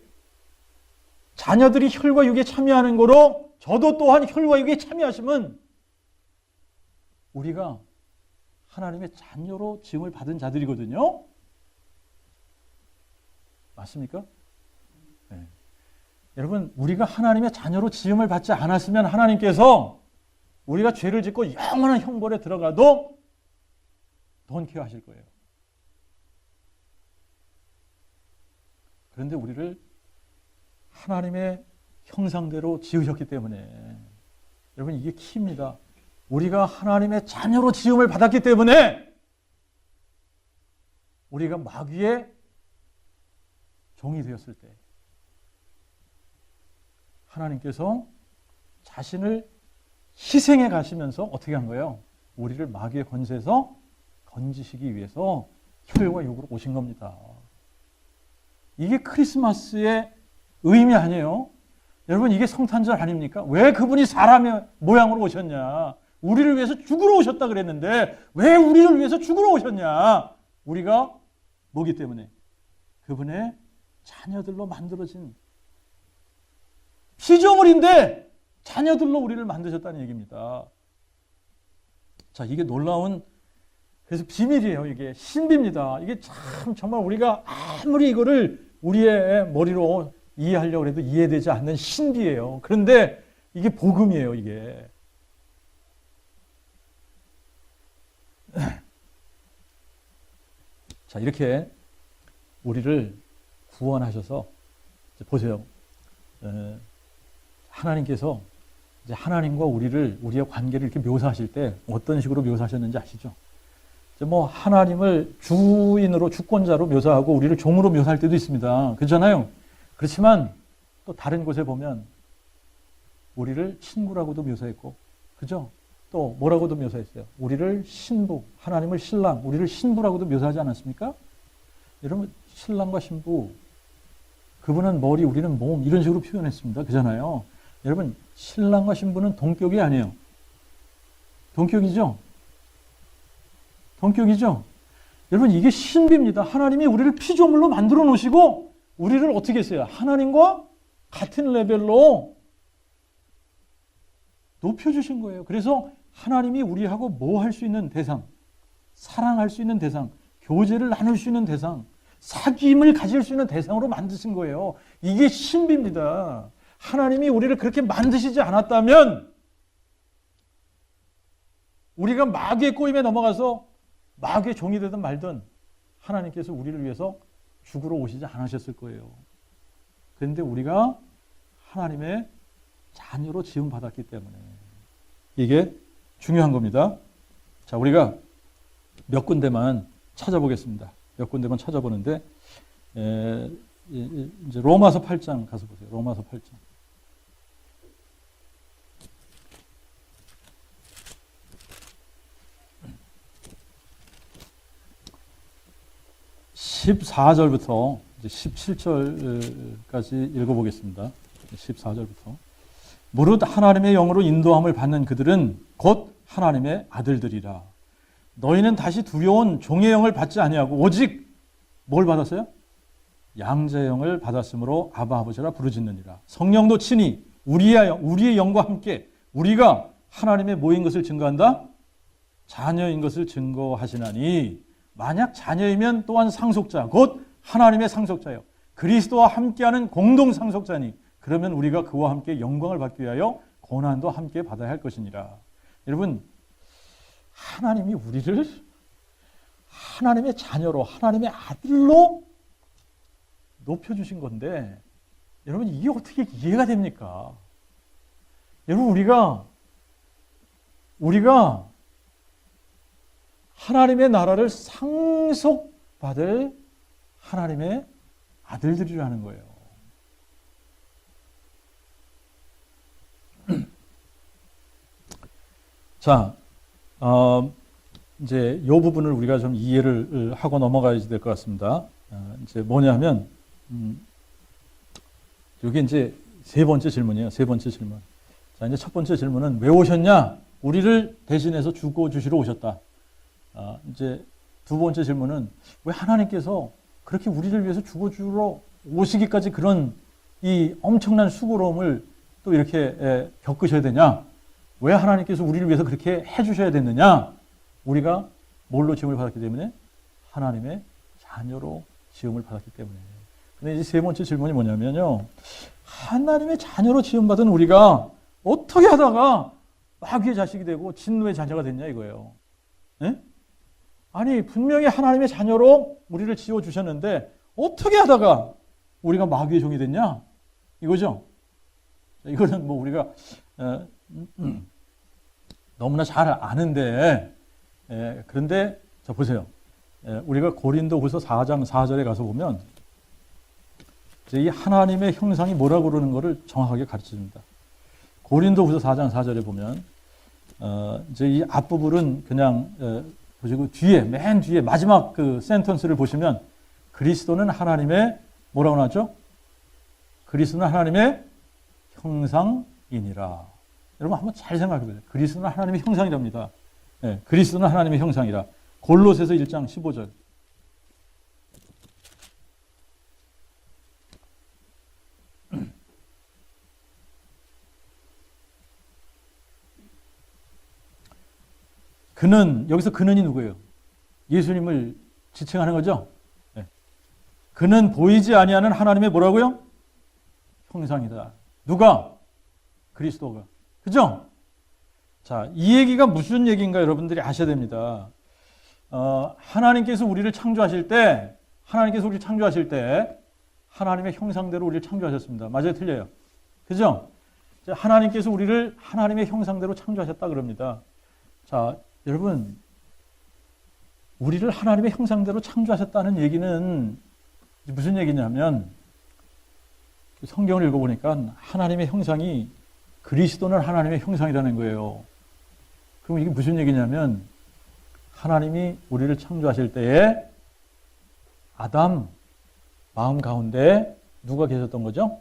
자녀들이 혈과 육에 참여하는 거로 저도 또한 혈과 육에 참여하시면 우리가 하나님의 자녀로 지음을 받은 자들이거든요. 맞습니까? 네. 여러분 우리가 하나님의 자녀로 지음을 받지 않았으면 하나님께서 우리가 죄를 짓고 영원한 형벌에 들어가도 don't care 하실 거예요. 그런데 우리를 하나님의 형상대로 지으셨기 때문에 여러분 이게 키입니다. 우리가 하나님의 자녀로 지음을 받았기 때문에 우리가 마귀의 종이 되었을 때 하나님께서 자신을 희생해 가시면서 어떻게 한 거예요? 우리를 마귀의 권세에서 건지시기 위해서 혈과 육으로 오신 겁니다. 이게 크리스마스의 의미 아니에요? 여러분 이게 성탄절 아닙니까? 왜 그분이 사람의 모양으로 오셨냐? 우리를 위해서 죽으러 오셨다 그랬는데 왜 우리를 위해서 죽으러 오셨냐? 우리가 뭐기 때문에? 그분의 자녀들로 만들어진 피조물인데 자녀들로 우리를 만드셨다는 얘기입니다. 자, 이게 놀라운, 그래서 비밀이에요. 이게 신비입니다. 이게 참 정말 우리가 아무리 이거를 우리의 머리로 이해하려고 해도 이해되지 않는 신비예요. 그런데 이게 복음이에요, 이게. 자, 이렇게 우리를 구원하셔서 보세요. 하나님께서 이제 하나님과 우리의 관계를 이렇게 묘사하실 때 어떤 식으로 묘사하셨는지 아시죠? 이제 뭐 하나님을 주인으로, 주권자로 묘사하고 우리를 종으로 묘사할 때도 있습니다. 그렇잖아요. 그렇지만 또 다른 곳에 보면 우리를 친구라고도 묘사했고, 그죠? 또 뭐라고도 묘사했어요? 우리를 신부, 하나님을 신랑, 우리를 신부라고도 묘사하지 않았습니까? 여러분, 신랑과 신부, 그분은 머리, 우리는 몸, 이런 식으로 표현했습니다. 그잖아요. 여러분, 신랑과 신부는 동격이 아니에요. 동격이죠? 동격이죠? 여러분, 이게 신비입니다. 하나님이 우리를 피조물로 만들어 놓으시고 우리를 어떻게 했어요? 하나님과 같은 레벨로 높여주신 거예요. 그래서 하나님이 우리하고 뭐 할 수 있는 대상, 사랑할 수 있는 대상, 교제를 나눌 수 있는 대상, 사귐을 가질 수 있는 대상으로 만드신 거예요. 이게 신비입니다. 하나님이 우리를 그렇게 만드시지 않았다면 우리가 마귀의 꼬임에 넘어가서 마귀의 종이 되든 말든 하나님께서 우리를 위해서 죽으러 오시지 않으셨을 거예요. 그런데 우리가 하나님의 자녀로 지음받았기 때문에 이게 중요한 겁니다. 자, 우리가 몇 군데만 찾아보겠습니다. 몇 군데만 찾아보는데 이제 로마서 8장 가서 보세요. 로마서 8장. 14절부터 17절까지 읽어보겠습니다. 14절부터. 무릇 하나님의 영으로 인도함을 받는 그들은 곧 하나님의 아들들이라. 너희는 다시 두려운 종의 영을 받지 아니하고 오직 뭘 받았어요? 양자의 영을 받았으므로 아바 아버지라 부르짖느니라. 성령도 친히 우리의 영과 함께 우리가 하나님의 모인 것을 증거한다? 자녀인 것을 증거하시나니 만약 자녀이면 또한 상속자 곧 하나님의 상속자요 그리스도와 함께하는 공동 상속자니 그러면 우리가 그와 함께 영광을 받기 위하여 고난도 함께 받아야 할 것이니라. 여러분, 하나님이 우리를 하나님의 자녀로, 하나님의 아들로 높여주신 건데, 여러분, 이게 어떻게 이해가 됩니까? 여러분, 우리가 하나님의 나라를 상속받을 하나님의 아들들이라는 거예요. 자, 이제 이 부분을 우리가 좀 이해를 하고 넘어가야 될 것 같습니다. 이제 뭐냐면, 이게 이제 세 번째 질문이에요. 세 번째 질문. 자, 이제 첫 번째 질문은 왜 오셨냐? 우리를 대신해서 죽어 주시러 오셨다. 이제 두 번째 질문은 왜 하나님께서 그렇게 우리를 위해서 죽어 주러 오시기까지 그런 이 엄청난 수고로움을 또 이렇게 겪으셔야 되냐? 왜 하나님께서 우리를 위해서 그렇게 해주셔야 됐느냐? 우리가 뭘로 지음을 받았기 때문에? 하나님의 자녀로 지음을 받았기 때문에. 근데 이제 세 번째 질문이 뭐냐면요. 하나님의 자녀로 지음받은 우리가 어떻게 하다가 마귀의 자식이 되고 진노의 자녀가 됐냐 이거예요. 네? 아니, 분명히 하나님의 자녀로 우리를 지어주셨는데 어떻게 하다가 우리가 마귀의 종이 됐냐? 이거죠. 이거는 뭐 우리가 너무나 잘 아는데, 그런데 자 보세요. 우리가 고린도후서 4장 4절에 가서 보면 이제 이 하나님의 형상이 뭐라고 그러는 것을 정확하게 가르쳐줍니다. 고린도후서 4장 4절에 보면 이제 이 앞부분은 그냥 보시고 맨 뒤에 마지막 그 센턴스를 보시면 그리스도는 하나님의 뭐라고 나왔죠? 그리스도는 하나님의 형상이니라. 여러분 한번 잘 생각해 보세요. 그리스도는 하나님의 형상이랍니다. 네, 그리스도는 하나님의 형상이라. 골로새서 1장 15절. 그는, 여기서 그는이 누구예요? 예수님을 지칭하는 거죠. 네. 그는 보이지 아니하는 하나님의 뭐라고요? 형상이다. 누가? 그리스도가. 그죠? 자, 이 얘기가 무슨 얘기인가 여러분들이 아셔야 됩니다. 하나님께서 우리를 창조하실 때, 하나님의 형상대로 우리를 창조하셨습니다. 맞아요? 틀려요? 그죠? 하나님께서 우리를 하나님의 형상대로 창조하셨다 그럽니다. 자, 여러분, 우리를 하나님의 형상대로 창조하셨다는 얘기는 무슨 얘기냐면, 성경을 읽어보니까 하나님의 형상이, 그리스도는 하나님의 형상이라는 거예요. 그럼 이게 무슨 얘기냐면, 하나님이 우리를 창조하실 때에 아담 마음 가운데 누가 계셨던 거죠?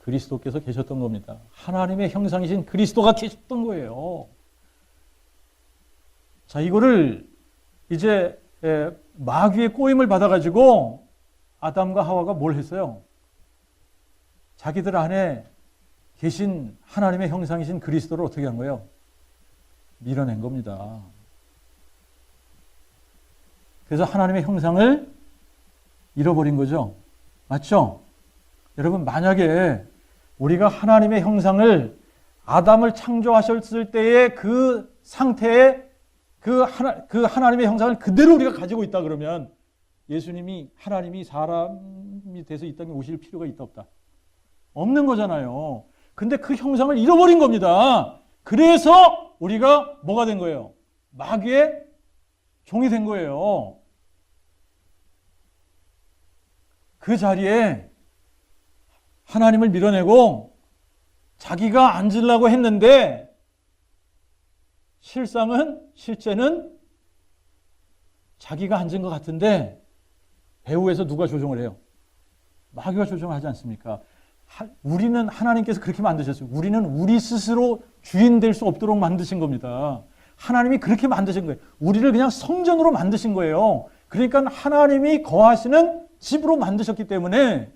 그리스도께서 계셨던 겁니다. 하나님의 형상이신 그리스도가 계셨던 거예요. 자, 이거를 이제 마귀의 꼬임을 받아가지고 아담과 하와가 뭘 했어요? 자기들 안에 계신 하나님의 형상이신 그리스도를 어떻게 한 거예요? 밀어낸 겁니다. 그래서 하나님의 형상을 잃어버린 거죠. 맞죠? 여러분, 만약에 우리가 하나님의 형상을, 아담을 창조하셨을 때의 그 상태에 그 하나님의 형상을 그대로 우리가 가지고 있다 그러면 하나님이 사람이 돼서 이 땅에 오실 필요가 있다 없다? 없는 거잖아요. 근데 그 형상을 잃어버린 겁니다. 그래서 우리가 뭐가 된 거예요? 마귀의 종이 된 거예요. 그 자리에 하나님을 밀어내고 자기가 앉으려고 했는데 실제는 자기가 앉은 것 같은데 배후에서 누가 조종을 해요? 마귀가 조종을 하지 않습니까? 우리는 하나님께서 그렇게 만드셨어요. 우리는 우리 스스로 주인 될 수 없도록 만드신 겁니다. 하나님이 그렇게 만드신 거예요. 우리를 그냥 성전으로 만드신 거예요. 그러니까 하나님이 거하시는 집으로 만드셨기 때문에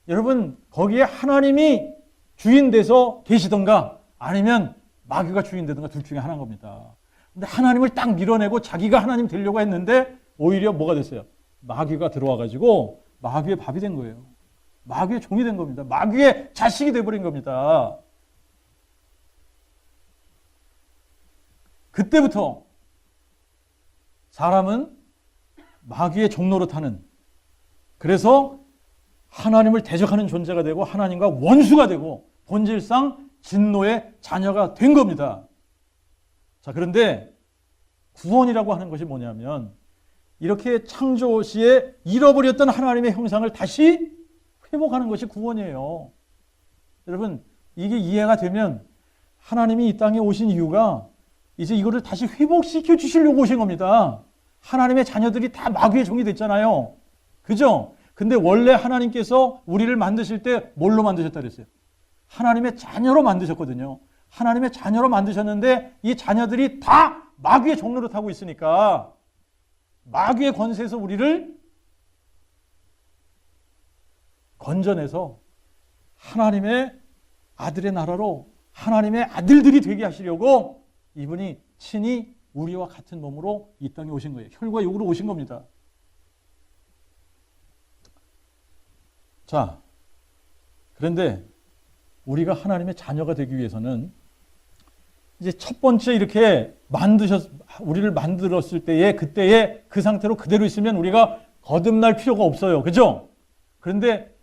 여러분, 거기에 하나님이 주인 돼서 계시던가 아니면 마귀가 주인 되던가 둘 중에 하나인 겁니다. 근데 하나님을 딱 밀어내고 자기가 하나님 되려고 했는데 오히려 뭐가 됐어요? 마귀가 들어와가지고 마귀의 밥이 된 거예요. 마귀의 종이 된 겁니다. 마귀의 자식이 돼버린 겁니다. 그때부터 사람은 마귀의 종노릇하는, 그래서 하나님을 대적하는 존재가 되고 하나님과 원수가 되고 본질상 진노의 자녀가 된 겁니다. 자, 그런데 구원이라고 하는 것이 뭐냐면 이렇게 창조 시에 잃어버렸던 하나님의 형상을 다시 회복하는 것이 구원이에요. 여러분, 이게 이해가 되면 하나님이 이 땅에 오신 이유가 이제 이거를 다시 회복시켜 주시려고 오신 겁니다. 하나님의 자녀들이 다 마귀의 종이 됐잖아요. 그죠? 근데 원래 하나님께서 우리를 만드실 때 뭘로 만드셨다 그랬어요? 하나님의 자녀로 만드셨거든요. 하나님의 자녀로 만드셨는데 이 자녀들이 다 마귀의 종로를 타고 있으니까 마귀의 권세에서 우리를 건져내서 하나님의 아들의 나라로 하나님의 아들들이 되게 하시려고 이분이 친히 우리와 같은 몸으로 이 땅에 오신 거예요. 혈과 육으로 오신 겁니다. 자, 그런데 우리가 하나님의 자녀가 되기 위해서는 이제 첫 번째 이렇게 우리를 만들었을 때에 그때의 그 상태로 그대로 있으면 우리가 거듭날 필요가 없어요. 그죠? 그런데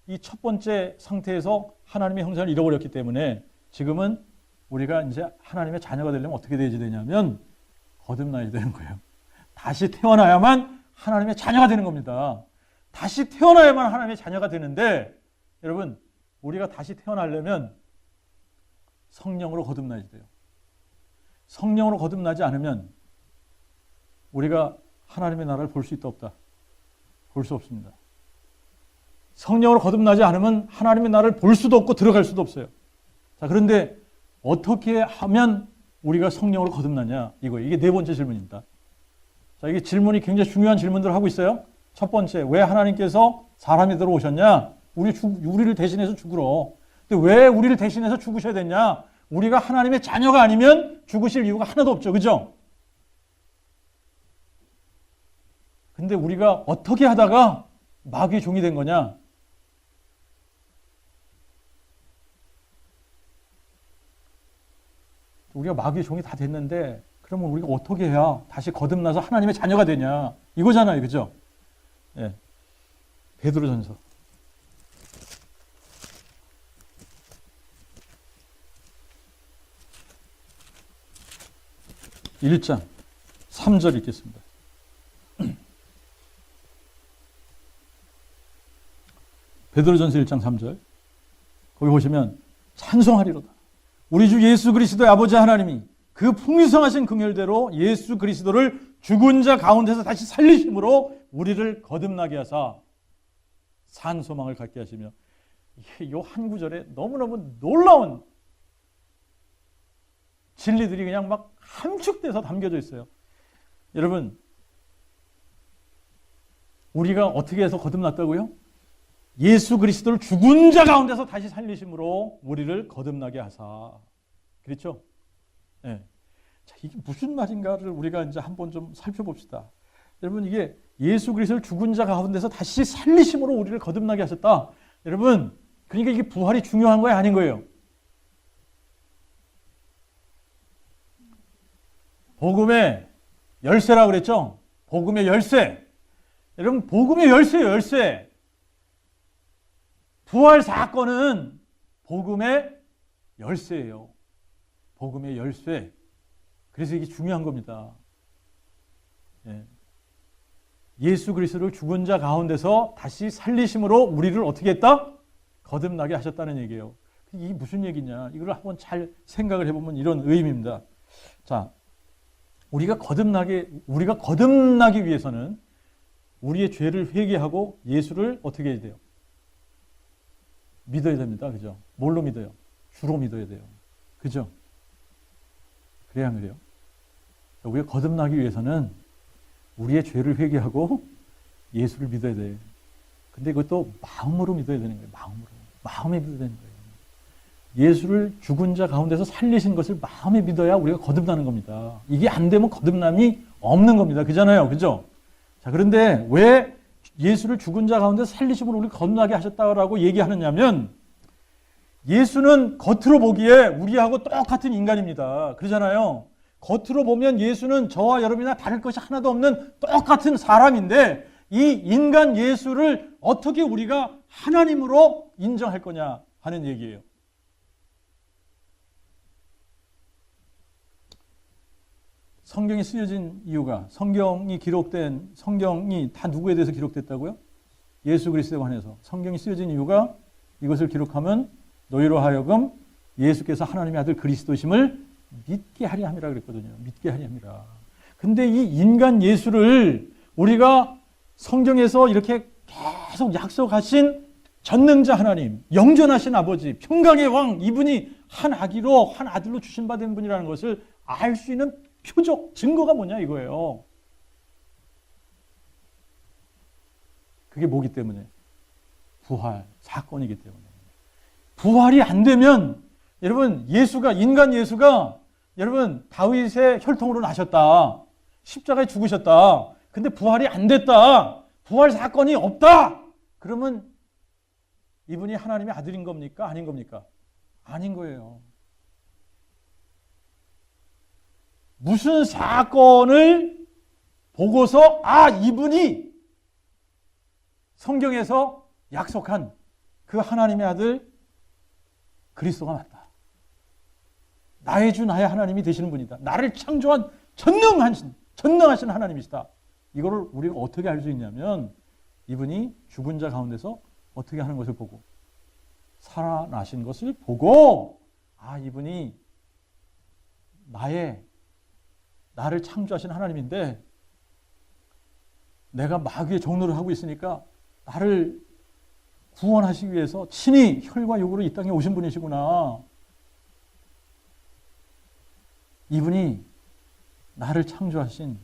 이 첫 번째 상태에서 하나님의 형상을 잃어버렸기 때문에 지금은 우리가 이제 하나님의 자녀가 되려면 어떻게 돼야 되냐면 거듭나야 되는 거예요. 다시 태어나야만 하나님의 자녀가 되는 겁니다. 다시 태어나야만 하나님의 자녀가 되는데 여러분, 우리가 다시 태어나려면 성령으로 거듭나야 돼요. 성령으로 거듭나지 않으면 우리가 하나님의 나라를 볼 수 있다 없다? 볼 수 없습니다. 성령으로 거듭나지 않으면 하나님의 나라를 볼 수도 없고 들어갈 수도 없어요. 자, 그런데 어떻게 하면 우리가 성령으로 거듭나냐? 이게 네 번째 질문입니다. 자, 이게 질문이 굉장히 중요한 질문들을 하고 있어요. 첫 번째, 왜 하나님께서 사람이 들어오셨냐? 우리를 대신해서 죽으러. 근데 왜 우리를 대신해서 죽으셔야 됐냐? 우리가 하나님의 자녀가 아니면 죽으실 이유가 하나도 없죠. 그죠? 근데 우리가 어떻게 하다가 마귀의 종이 된 거냐? 우리가 마귀의 종이 다 됐는데 그러면 우리가 어떻게 해야 다시 거듭나서 하나님의 자녀가 되냐? 이거잖아요. 그죠? 예. 베드로전서 1장 3절 읽겠습니다. 베드로전서 1장 3절. 거기 보시면 찬송하리로다. 우리 주 예수 그리스도의 아버지 하나님이 그 풍성하신 긍휼대로 예수 그리스도를 죽은 자 가운데서 다시 살리심으로 우리를 거듭나게 하사 산 소망을 갖게 하시며, 이 한 구절에 너무너무 놀라운 진리들이 그냥 막 함축돼서 담겨져 있어요. 여러분, 우리가 어떻게 해서 거듭났다고요? 예수 그리스도를 죽은 자 가운데서 다시 살리심으로 우리를 거듭나게 하사. 그렇죠? 네. 자, 이게 무슨 말인가를 우리가 이제 한번 좀 살펴봅시다. 여러분, 이게 예수 그리스도를 죽은 자 가운데서 다시 살리심으로 우리를 거듭나게 하셨다. 여러분, 그러니까 이게 부활이 중요한 거예요, 아닌 거예요? 복음의 열쇠라고 그랬죠? 복음의 열쇠. 여러분, 복음의 열쇠예요, 열쇠. 부활 사건은 복음의 열쇠예요. 복음의 열쇠. 그래서 이게 중요한 겁니다. 예. 예수 그리스도를 죽은 자 가운데서 다시 살리심으로 우리를 어떻게 했다? 거듭나게 하셨다는 얘기예요. 이게 무슨 얘기냐? 이걸 한번 잘 생각을 해보면 이런 의미입니다. 자, 우리가 거듭나기 위해서는 우리의 죄를 회개하고 예수를 어떻게 해야 돼요? 믿어야 됩니다. 그죠? 뭘로 믿어요? 주로 믿어야 돼요. 그죠? 그래야 안 그래요? 우리가 거듭나기 위해서는 우리의 죄를 회개하고 예수를 믿어야 돼요. 근데 이것도 마음으로 믿어야 되는 거예요. 마음에 믿어야 되는 거예요. 예수를 죽은 자 가운데서 살리신 것을 마음에 믿어야 우리가 거듭나는 겁니다. 이게 안 되면 거듭남이 없는 겁니다. 그잖아요. 그죠? 자, 그런데 왜 예수를 죽은 자 가운데 살리심으로 우리를 거듭나게 하셨다라고 얘기하느냐면, 예수는 겉으로 보기에 우리하고 똑같은 인간입니다. 그러잖아요. 겉으로 보면 예수는 저와 여러분이나 다를 것이 하나도 없는 똑같은 사람인데, 이 인간 예수를 어떻게 우리가 하나님으로 인정할 거냐 하는 얘기예요. 성경이 쓰여진 이유가, 성경이 다 누구에 대해서 기록됐다고요? 예수 그리스도에 관해서. 성경이 쓰여진 이유가 이것을 기록하면 너희로 하여금 예수께서 하나님의 아들 그리스도심을 믿게 하려 함이라 그랬거든요. 믿게 하려 함이라. 근데 이 인간 예수를 우리가 성경에서 이렇게 계속 약속하신 전능자 하나님, 영존하신 아버지, 평강의 왕, 이분이 한 아들로 주신 바 된 분이라는 것을 알 수 있는 표적, 증거가 뭐냐 이거예요. 그게 뭐기 때문에? 부활 사건이기 때문에. 부활이 안 되면, 여러분, 인간 예수가 여러분 다윗의 혈통으로 나셨다. 십자가에 죽으셨다. 근데 부활이 안 됐다. 부활 사건이 없다. 그러면 이분이 하나님의 아들인 겁니까? 아닌 겁니까? 아닌 거예요. 무슨 사건을 보고서 이분이 성경에서 약속한 그 하나님의 아들 그리스도가 맞다. 나의 주 나의 하나님이 되시는 분이다. 나를 창조한 전능하신 하나님이시다. 이거를 우리가 어떻게 알 수 있냐면, 이분이 죽은 자 가운데서 어떻게 하는 것을 보고, 살아나신 것을 보고, 이분이 나를 창조하신 하나님인데 내가 마귀의 종노를 하고 있으니까 나를 구원하시기 위해서 친히 혈과 육으로 이 땅에 오신 분이시구나. 이분이 나를 창조하신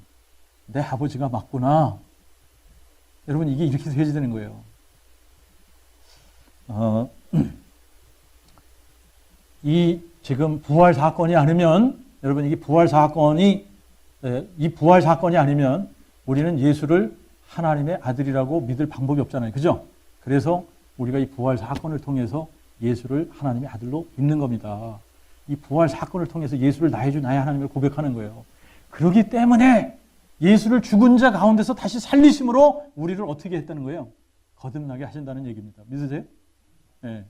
내 아버지가 맞구나. 여러분, 이게 이렇게 되어지는 거예요. 이 지금 부활 사건이 아니면, 여러분, 이 부활 사건이 아니면 우리는 예수를 하나님의 아들이라고 믿을 방법이 없잖아요. 그죠? 그래서 우리가 이 부활 사건을 통해서 예수를 하나님의 아들로 믿는 겁니다. 이 부활 사건을 통해서 예수를 나의 주 나의 하나님을 고백하는 거예요. 그렇기 때문에 예수를 죽은 자 가운데서 다시 살리심으로 우리를 어떻게 했다는 거예요? 거듭나게 하신다는 얘기입니다. 믿으세요? 네.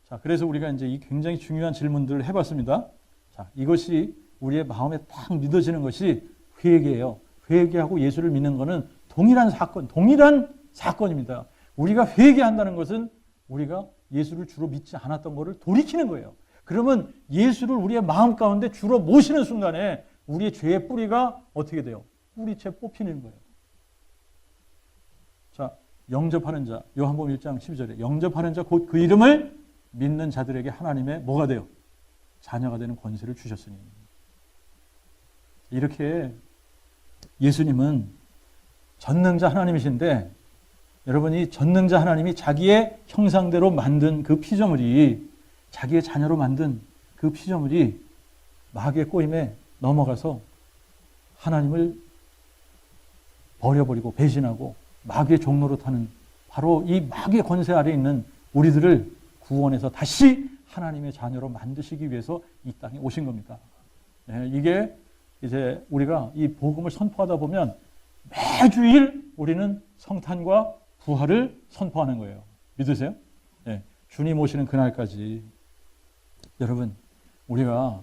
자, 그래서 우리가 이제 이 굉장히 중요한 질문들을 해봤습니다. 자, 이것이 우리의 마음에 딱 믿어지는 것이 회개예요. 회개하고 예수를 믿는 것은 동일한 사건입니다. 우리가 회개한다는 것은 우리가 예수를 주로 믿지 않았던 것을 돌이키는 거예요. 그러면 예수를 우리의 마음 가운데 주로 모시는 순간에 우리의 죄의 뿌리가 어떻게 돼요? 뿌리채 뽑히는 거예요. 자, 영접하는 자, 요한복음 1장 12절에 영접하는 자 곧 그 이름을 믿는 자들에게 하나님의 뭐가 돼요? 자녀가 되는 권세를 주셨으니. 이렇게 예수님은 전능자 하나님이신데, 여러분이 전능자 하나님이 자기의 형상대로 만든 그 피조물이, 자기의 자녀로 만든 그 피조물이 마귀의 꼬임에 넘어가서 하나님을 버려버리고 배신하고 마귀의 종로로 타는, 바로 이 마귀의 권세 아래에 있는 우리들을 구원해서 다시 하나님의 자녀로 만드시기 위해서 이 땅에 오신 겁니다. 네, 이게 이제 우리가 이 복음을 선포하다 보면 매주일 우리는 성탄과 부활을 선포하는 거예요. 믿으세요? 네, 주님 오시는 그날까지. 여러분, 우리가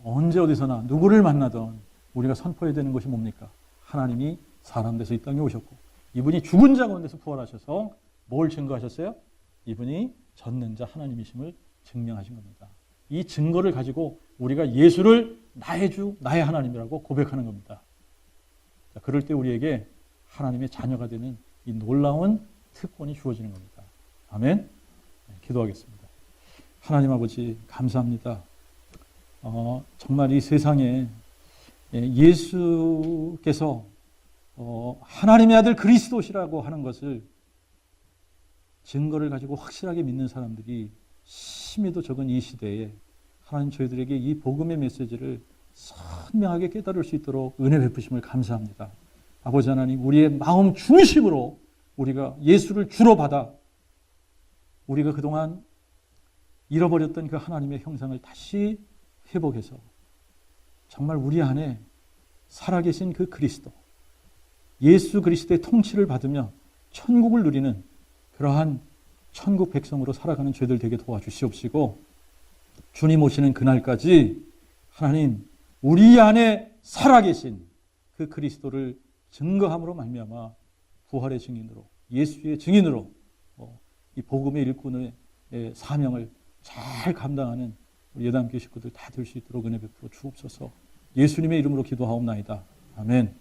언제 어디서나 누구를 만나든 우리가 선포해야 되는 것이 뭡니까? 하나님이 사람 돼서 이 땅에 오셨고, 이분이 죽은 자 가운데서 부활하셔서 뭘 증거하셨어요? 이분이 전능자 하나님이심을 증명하신 겁니다. 이 증거를 가지고 우리가 예수를 나의 주, 나의 하나님이라고 고백하는 겁니다. 자, 그럴 때 우리에게 하나님의 자녀가 되는 이 놀라운 특권이 주어지는 겁니다. 아멘. 네, 기도하겠습니다. 하나님 아버지, 감사합니다. 정말 이 세상에 예수께서 하나님의 아들 그리스도시라고 하는 것을 증거를 가지고 확실하게 믿는 사람들이 심히도 적은 이 시대에 하나님 저희들에게 이 복음의 메시지를 선명하게 깨달을 수 있도록 은혜 베푸심을 감사합니다. 아버지 하나님, 우리의 마음 중심으로 우리가 예수를 주로 받아 우리가 그동안 잃어버렸던 그 하나님의 형상을 다시 회복해서 정말 우리 안에 살아계신 그 그리스도, 예수 그리스도의 통치를 받으며 천국을 누리는 그러한 천국 백성으로 살아가는 저희들 되게 도와주시옵시고, 주님 오시는 그날까지 하나님 우리 안에 살아계신 그 그리스도를 증거함으로 말미암아 부활의 증인으로, 예수의 증인으로 이 복음의 일꾼의 사명을 잘 감당하는 우리 예담교회 식구들 다 될 수 있도록 은혜 베풀어 주옵소서. 예수님의 이름으로 기도하옵나이다. 아멘.